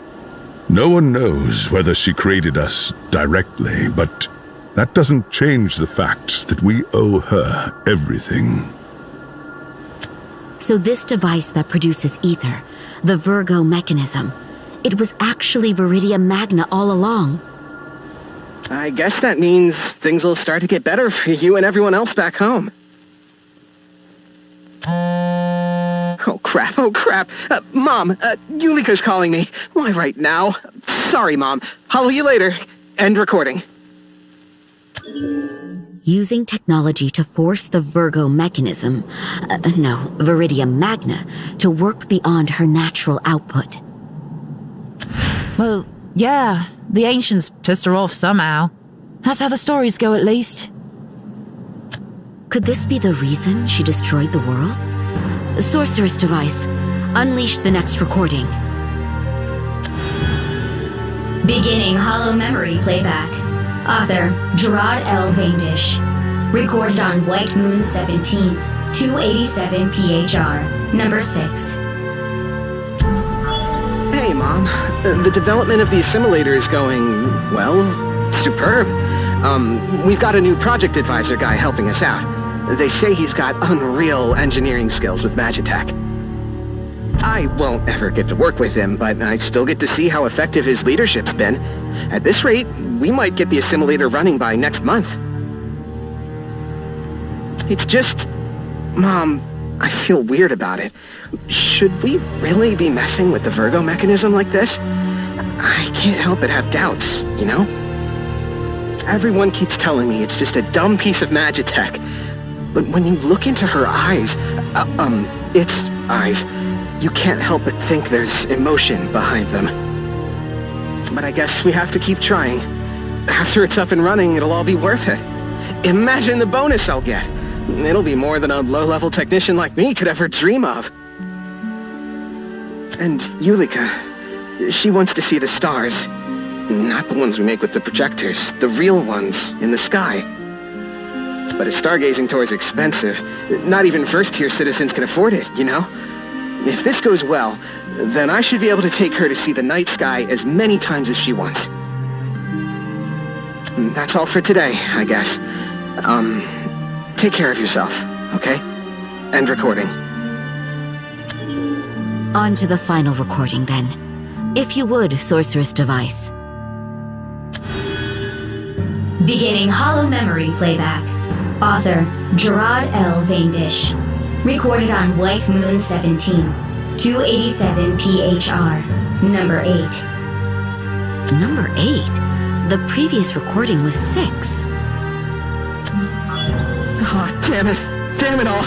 No one knows whether she created us directly, but that doesn't change the fact that we owe her everything. So this device that produces ether, the Virgo mechanism, it was actually Viridia Magna all along. I guess that means things will start to get better for you and everyone else back home. Oh crap. Mom, Yulika's calling me. Why right now? Sorry, Mom. Hollow you later. End recording. Using technology to force the Virgo mechanism, Viridia Magna, to work beyond her natural output. Well, yeah, the ancients pissed her off somehow. That's how the stories go, at least. Could this be the reason she destroyed the world? Sorceress device, unleash the next recording. Beginning hollow memory playback. Author, Gerard L. Vaindish. Recorded on White Moon 17th, 287 PHR, number 6. Hey, Mom. The development of the assimilator is going, well, superb. We've got a new project advisor guy helping us out. They say he's got unreal engineering skills with Magitech. I won't ever get to work with him, but I still get to see how effective his leadership's been. At this rate, we might get the assimilator running by next month. It's just... Mom, I feel weird about it. Should we really be messing with the Virgo mechanism like this? I can't help but have doubts, you know? Everyone keeps telling me it's just a dumb piece of Magitech. But when you look into her eyes, its eyes, you can't help but think there's emotion behind them. But I guess we have to keep trying. After it's up and running, it'll all be worth it. Imagine the bonus I'll get. It'll be more than a low-level technician like me could ever dream of. And Yulika, she wants to see the stars. Not the ones we make with the projectors, the real ones in the sky. But a stargazing tour is expensive. Not even first-tier citizens can afford it, you know? If this goes well, then I should be able to take her to see the night sky as many times as she wants. That's all for today, I guess. Take care of yourself, okay? End recording. On to the final recording, then. If you would, Sorceress Device. Beginning Hollow Memory playback. Author, Gerard L. Vaindish. Recorded on White Moon 17, 287 PHR, number 8. Number 8? The previous recording was 6. Oh, damn it. Damn it all.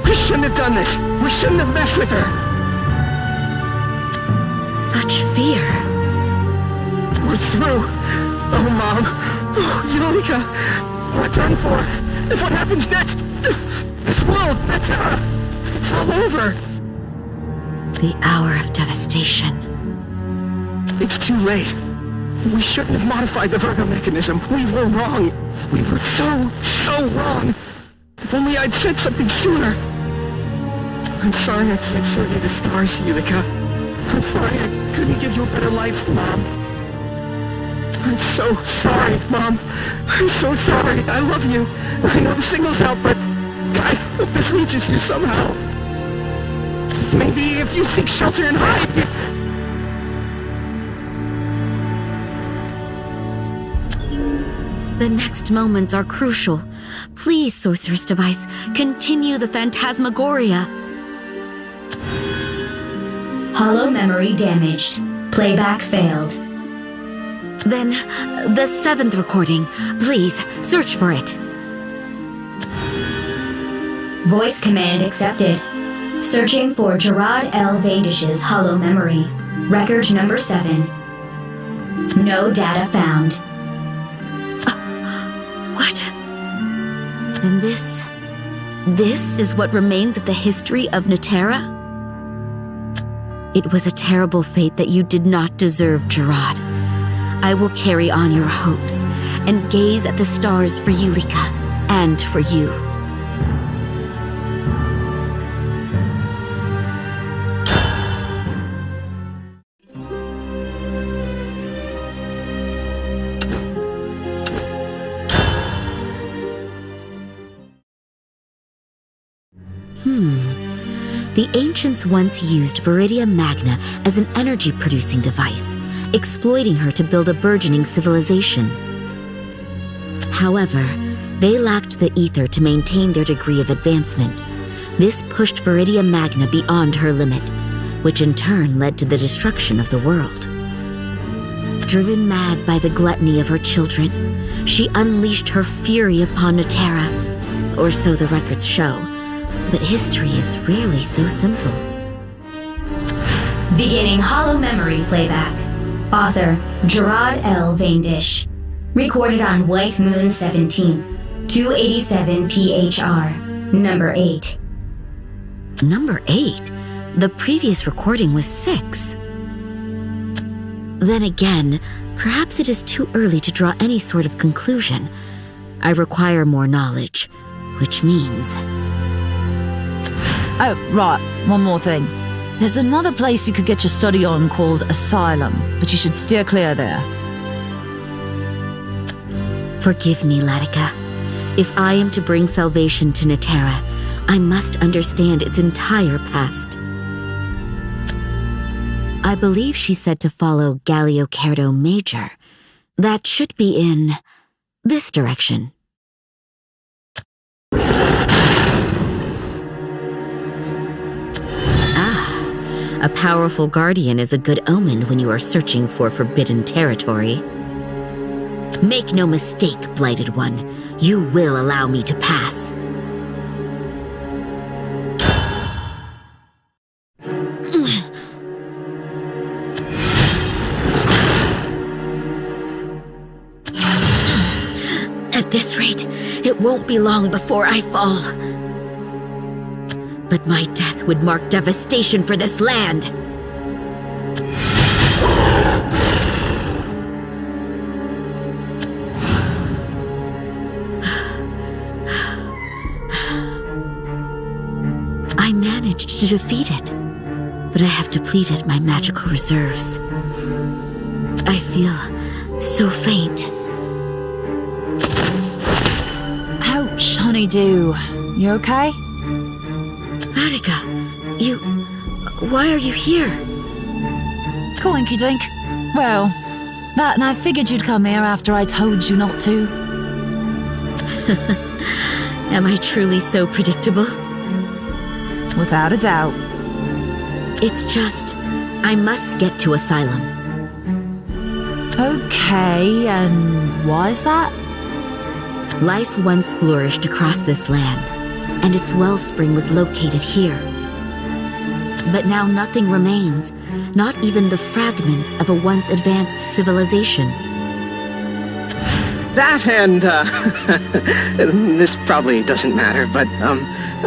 We shouldn't have done this. We shouldn't have messed with her. Such fear. We're through. Oh, Mom. Oh, Ladica. We're done for. If what happens next, this world, it's all over. The hour of devastation. It's too late. We shouldn't have modified the Virgo mechanism. We were wrong. We were so wrong. If only I'd said something sooner. I'm sorry I can't show you the stars, Ladica. I'm sorry I couldn't give you a better life, Mom. I'm so sorry, Mom. I'm so sorry. I love you. I know the signal's out, but I hope this reaches you somehow. Maybe if you seek shelter and hide, The next moments are crucial. Please, Sorceress Device, continue the phantasmagoria. Hollow Memory damaged. Playback failed. Then, the 7th recording. Please, search for it. Voice command accepted. Searching for Gerard L. Vaindish's Hollow Memory. Record number 7. No data found. What? And this is what remains of the history of Netera? It was a terrible fate that you did not deserve, Gerard. I will carry on your hopes and gaze at the stars for Ladica and for you. The ancients once used Viridia Magna as an energy-producing device, exploiting her to build a burgeoning civilization. However, they lacked the ether to maintain their degree of advancement. This pushed Viridia Magna beyond her limit, which in turn led to the destruction of the world. Driven mad by the gluttony of her children, she unleashed her fury upon Netera, or so the records show. But history is rarely so simple. Beginning Hollow Memory playback. Author, Gerard L. Vaindish. Recorded on White Moon 17, 287 PHR, number 8. Number 8? The previous recording was 6. Then again, perhaps it is too early to draw any sort of conclusion. I require more knowledge, which means... Oh, right, one more thing. There's another place you could get your study on called Asylum, but you should steer clear there. Forgive me, Ladica. If I am to bring salvation to Netera, I must understand its entire past. I believe she said to follow Galiocerdo Major. That should be in this direction. A powerful guardian is a good omen when you are searching for forbidden territory. Make no mistake, Blighted One. You will allow me to pass. At this rate, it won't be long before I fall. But my death would mark devastation for this land. I managed to defeat it, but I have depleted my magical reserves. I feel so faint. Ouch, honeydew. You okay? Ladica, why are you here? Coinky dink. Well, that and I figured you'd come here after I told you not to. Am I truly so predictable? Without a doubt. It's just, I must get to Asylum. Okay, and why is that? Life once flourished across this land, and its wellspring was located here. But now nothing remains, not even the fragments of a once advanced civilization. That and, this probably doesn't matter, but,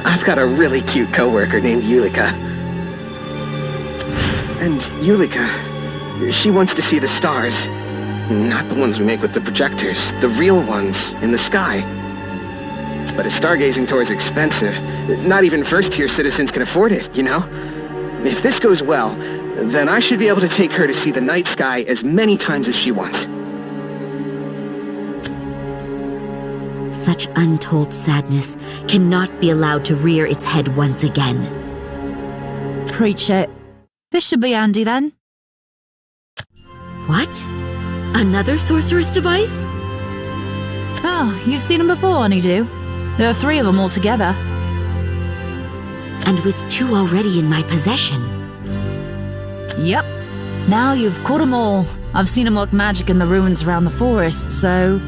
I've got a really cute coworker named Yulika. And Yulika, she wants to see the stars. Not the ones we make with the projectors, the real ones in the sky. But a stargazing tour is expensive. Not even first-tier citizens can afford it, you know? If this goes well, then I should be able to take her to see the night sky as many times as she wants. Such untold sadness cannot be allowed to rear its head once again. Preach it. This should be handy then. What? Another sorceress device? Oh, you've seen them before, honeydew. There are 3 of them altogether. And with 2 already in my possession. Yep. Now you've caught them all. I've seen them work magic in the ruins around the forest, so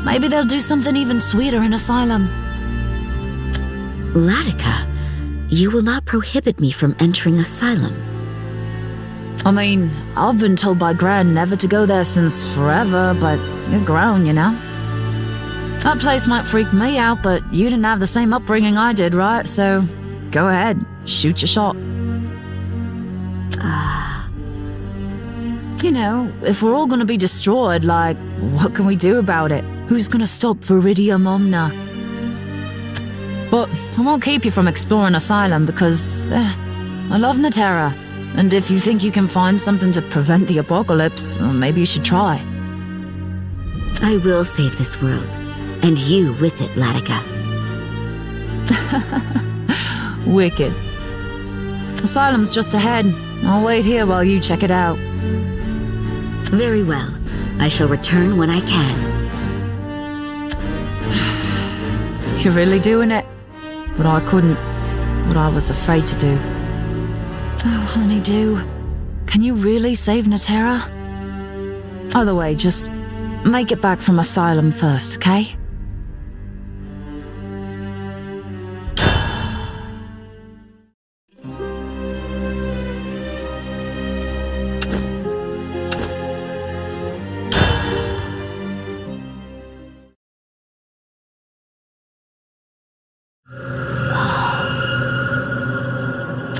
maybe they'll do something even sweeter in Asylum. Ladica, you will not prohibit me from entering Asylum. I mean, I've been told by Gran never to go there since forever, but you're grown, you know? That place might freak me out, but you didn't have the same upbringing I did, right? So, go ahead, shoot your shot. You know, if we're all gonna be destroyed, like, what can we do about it? Who's gonna stop Viridium Omna? But I won't keep you from exploring Asylum because, I love Naterra. And if you think you can find something to prevent the apocalypse, maybe you should try. I will save this world. And you with it, Ladica. Wicked. Asylum's just ahead. I'll wait here while you check it out. Very well. I shall return when I can. You're really doing it. But I couldn't. What I was afraid to do. Oh, honeydew. Can you really save Naterra? Either way, just make it back from Asylum first, okay?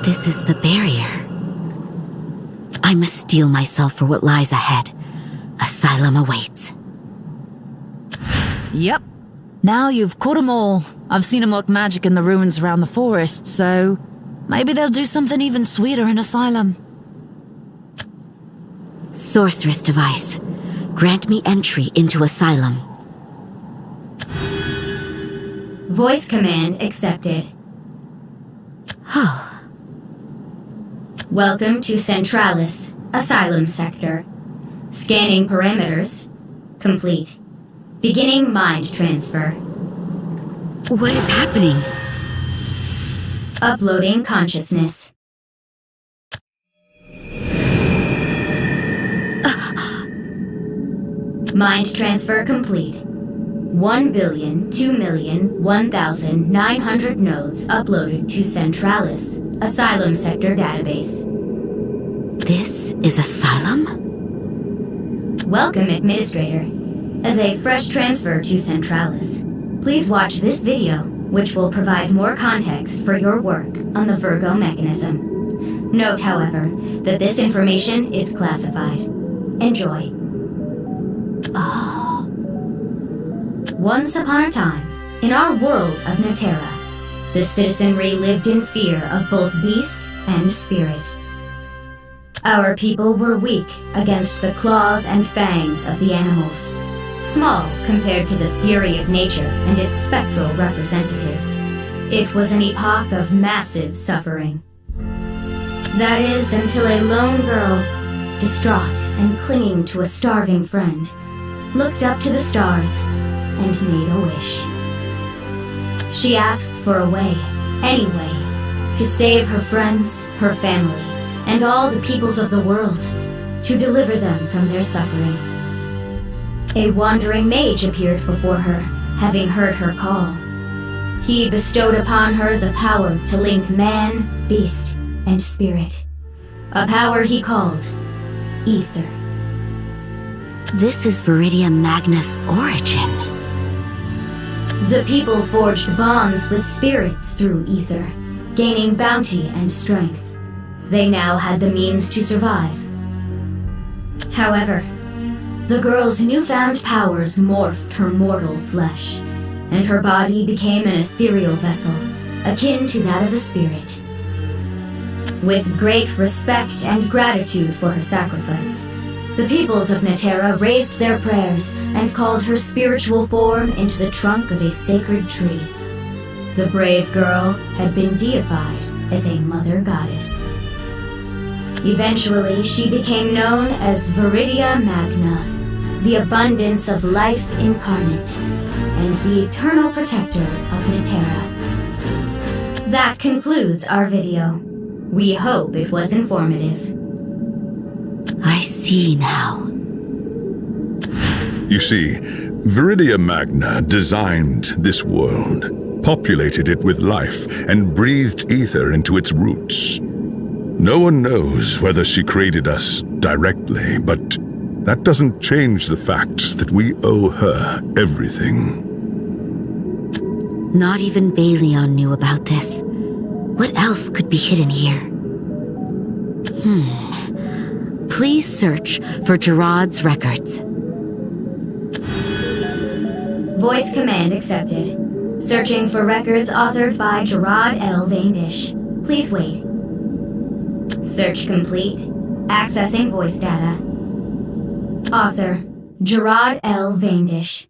This is the barrier. I must steel myself for what lies ahead. Asylum awaits. Yep. Now you've caught them all. I've seen them work magic in the ruins around the forest, so maybe they'll do something even sweeter in Asylum. Sorceress device. Grant me entry into Asylum. Voice command accepted. Oh. Welcome to Centralis, Asylum Sector. Scanning parameters. Complete. Beginning mind transfer. What is happening? Uploading consciousness. Mind transfer complete. 1,002,001,900 nodes uploaded to Centralis, Asylum Sector database. This is Asylum? Welcome, Administrator. As a fresh transfer to Centralis, please watch this video, which will provide more context for your work on the Virgo mechanism. Note, however, that this information is classified. Enjoy. Oh. Once upon a time, in our world of Naterra, the citizenry lived in fear of both beast and spirit. Our people were weak against the claws and fangs of the animals, small compared to the fury of nature and its spectral representatives. It was an epoch of massive suffering. That is, until a lone girl, distraught and clinging to a starving friend, looked up to the stars and made a wish. She asked for a way, any way, to save her friends, her family, and all the peoples of the world, to deliver them from their suffering. A wandering mage appeared before her, having heard her call. He bestowed upon her the power to link man, beast, and spirit. A power he called Ether. This is Viridia Magna's origin. The people forged bonds with spirits through Ether, gaining bounty and strength. They now had the means to survive. However, the girl's newfound powers morphed her mortal flesh, and her body became an ethereal vessel, akin to that of a spirit. With great respect and gratitude for her sacrifice, the peoples of Netera raised their prayers and called her spiritual form into the trunk of a sacred tree. The brave girl had been deified as a mother goddess. Eventually, she became known as Viridia Magna, the abundance of life incarnate, and the eternal protector of Netera. That concludes our video. We hope it was informative. I see now. You see, Viridia Magna designed this world, populated it with life, and breathed ether into its roots. No one knows whether she created us directly, but that doesn't change the fact that we owe her everything. Not even Bayleon knew about this. What else could be hidden here? Please search for Gerard's records. Voice command accepted. Searching for records authored by Gerard L. Vaindish. Please wait. Search complete. Accessing voice data. Author, Gerard L. Vaindish.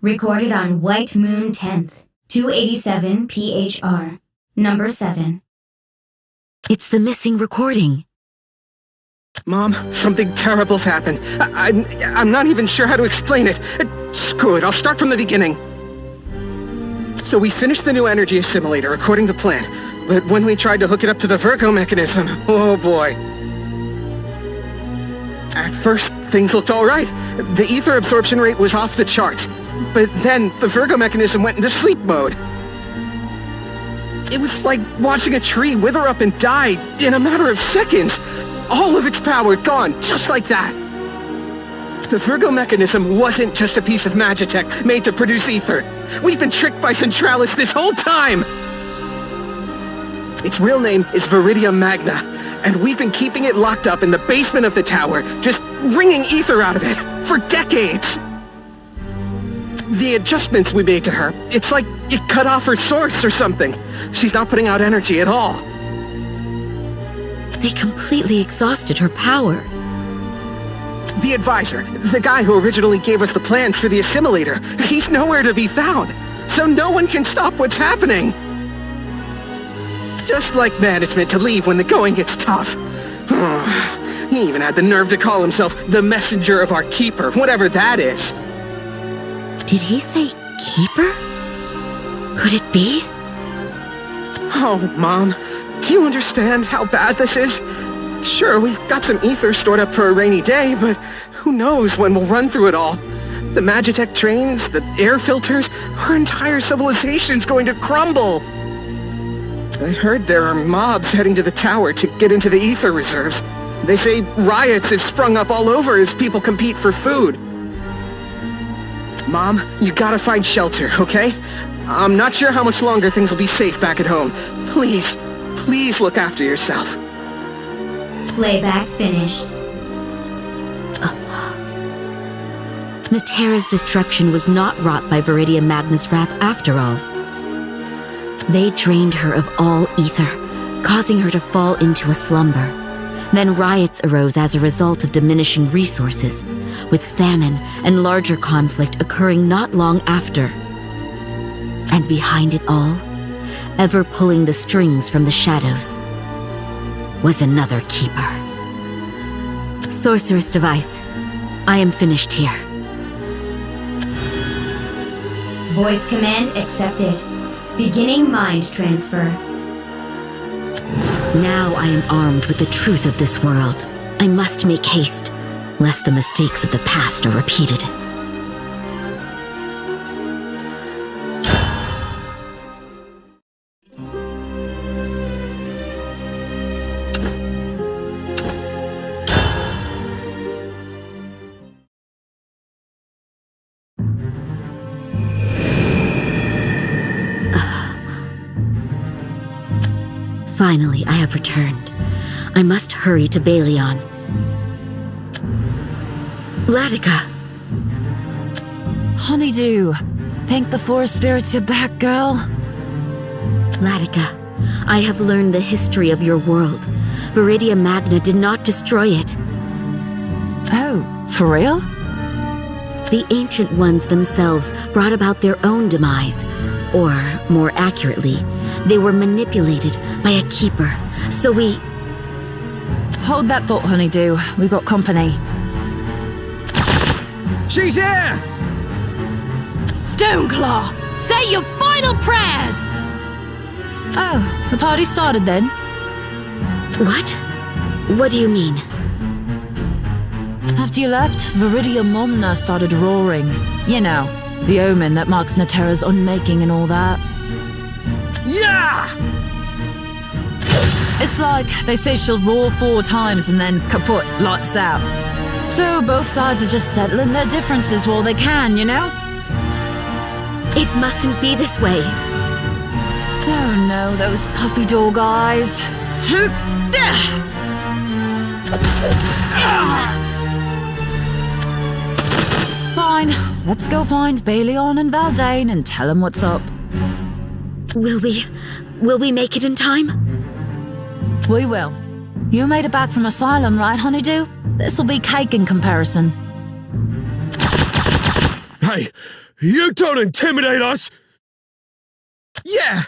Recorded on White Moon 10th, 287 PHR, number 7. It's the missing recording. Mom, something terrible's happened. I'm not even sure how to explain it. Screw it, I'll start from the beginning. So we finished the new energy assimilator according to plan, but when we tried to hook it up to the Virgo mechanism, oh boy. At first, things looked alright. The ether absorption rate was off the charts, but then the Virgo mechanism went into sleep mode. It was like watching a tree wither up and die in a matter of seconds. All of its power gone, just like that. The Virgo mechanism wasn't just a piece of magitech made to produce ether. We've been tricked by Centralis this whole time! Its real name is Viridia Magna, and we've been keeping it locked up in the basement of the tower, just wringing ether out of it, for decades! The adjustments we made to her, it's like it cut off her source or something. She's not putting out energy at all. They completely exhausted her power. The advisor, the guy who originally gave us the plans for the assimilator, he's nowhere to be found, so no one can stop what's happening. Just like management to leave when the going gets tough. He even had the nerve to call himself the messenger of our keeper, whatever that is. Did he say keeper? Could it be? Oh, Mom, do you understand how bad this is? Sure, we've got some ether stored up for a rainy day, but who knows when we'll run through it all. The Magitech trains, the air filters, our entire civilization's going to crumble. I heard there are mobs heading to the tower to get into the ether reserves. They say riots have sprung up all over as people compete for food. Mom, you gotta find shelter, okay? I'm not sure how much longer things will be safe back at home. Please, please look after yourself. Playback finished. Netera's destruction was not wrought by Viridia Magna's wrath after all. They drained her of all ether, causing her to fall into a slumber. Then riots arose as a result of diminishing resources, with famine and larger conflict occurring not long after. And behind it all, ever pulling the strings from the shadows, was another keeper. Sorceress device, I am finished here. Voice command accepted. Beginning mind transfer. Now I am armed with the truth of this world. I must make haste, lest the mistakes of the past are repeated. Finally, I have returned. I must hurry to Bayleon. Ladica! Honeydew, thank the forest spirits you're back, girl. Ladica, I have learned the history of your world. Viridia Magna did not destroy it. Oh, for real? The Ancient Ones themselves brought about their own demise. Or, more accurately, they were manipulated by a keeper. So we... Hold that thought, Honeydew. We got company. She's here! Stoneclaw, say your final prayers! Oh, the party started then? What? What do you mean? After you left, Viridia Momna started roaring. You know, the omen that marks Natera's unmaking and all that. Yeah! It's like they say she'll roar 4 times and then kaput, lights out. So both sides are just settling their differences while they can, you know? It mustn't be this way. Oh no, those puppy dog eyes. Fine, let's go find Bayleon and Valdane and tell them what's up. Will we make it in time? We will. You made it back from Asylum, right, Honeydew? This'll be cake in comparison. Hey, you don't intimidate us! Yeah!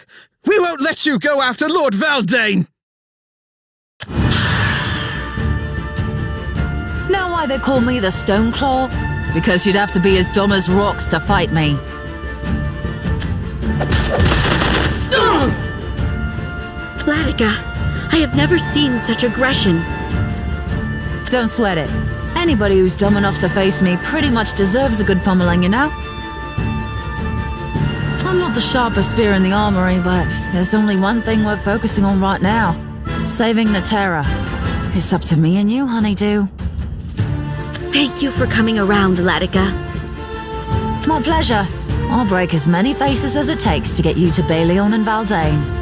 We won't let you go after Lord Valdane! Know why they call me the Stoneclaw? Because you'd have to be as dumb as rocks to fight me. Ladica, I have never seen such aggression. Don't sweat it. Anybody who's dumb enough to face me pretty much deserves a good pummeling, you know? I'm not the sharpest spear in the armory, but there's only one thing we're focusing on right now. Saving Natera. It's up to me and you, Honeydew. Thank you for coming around, Ladica. My pleasure. I'll break as many faces as it takes to get you to Bayleon and Valdane.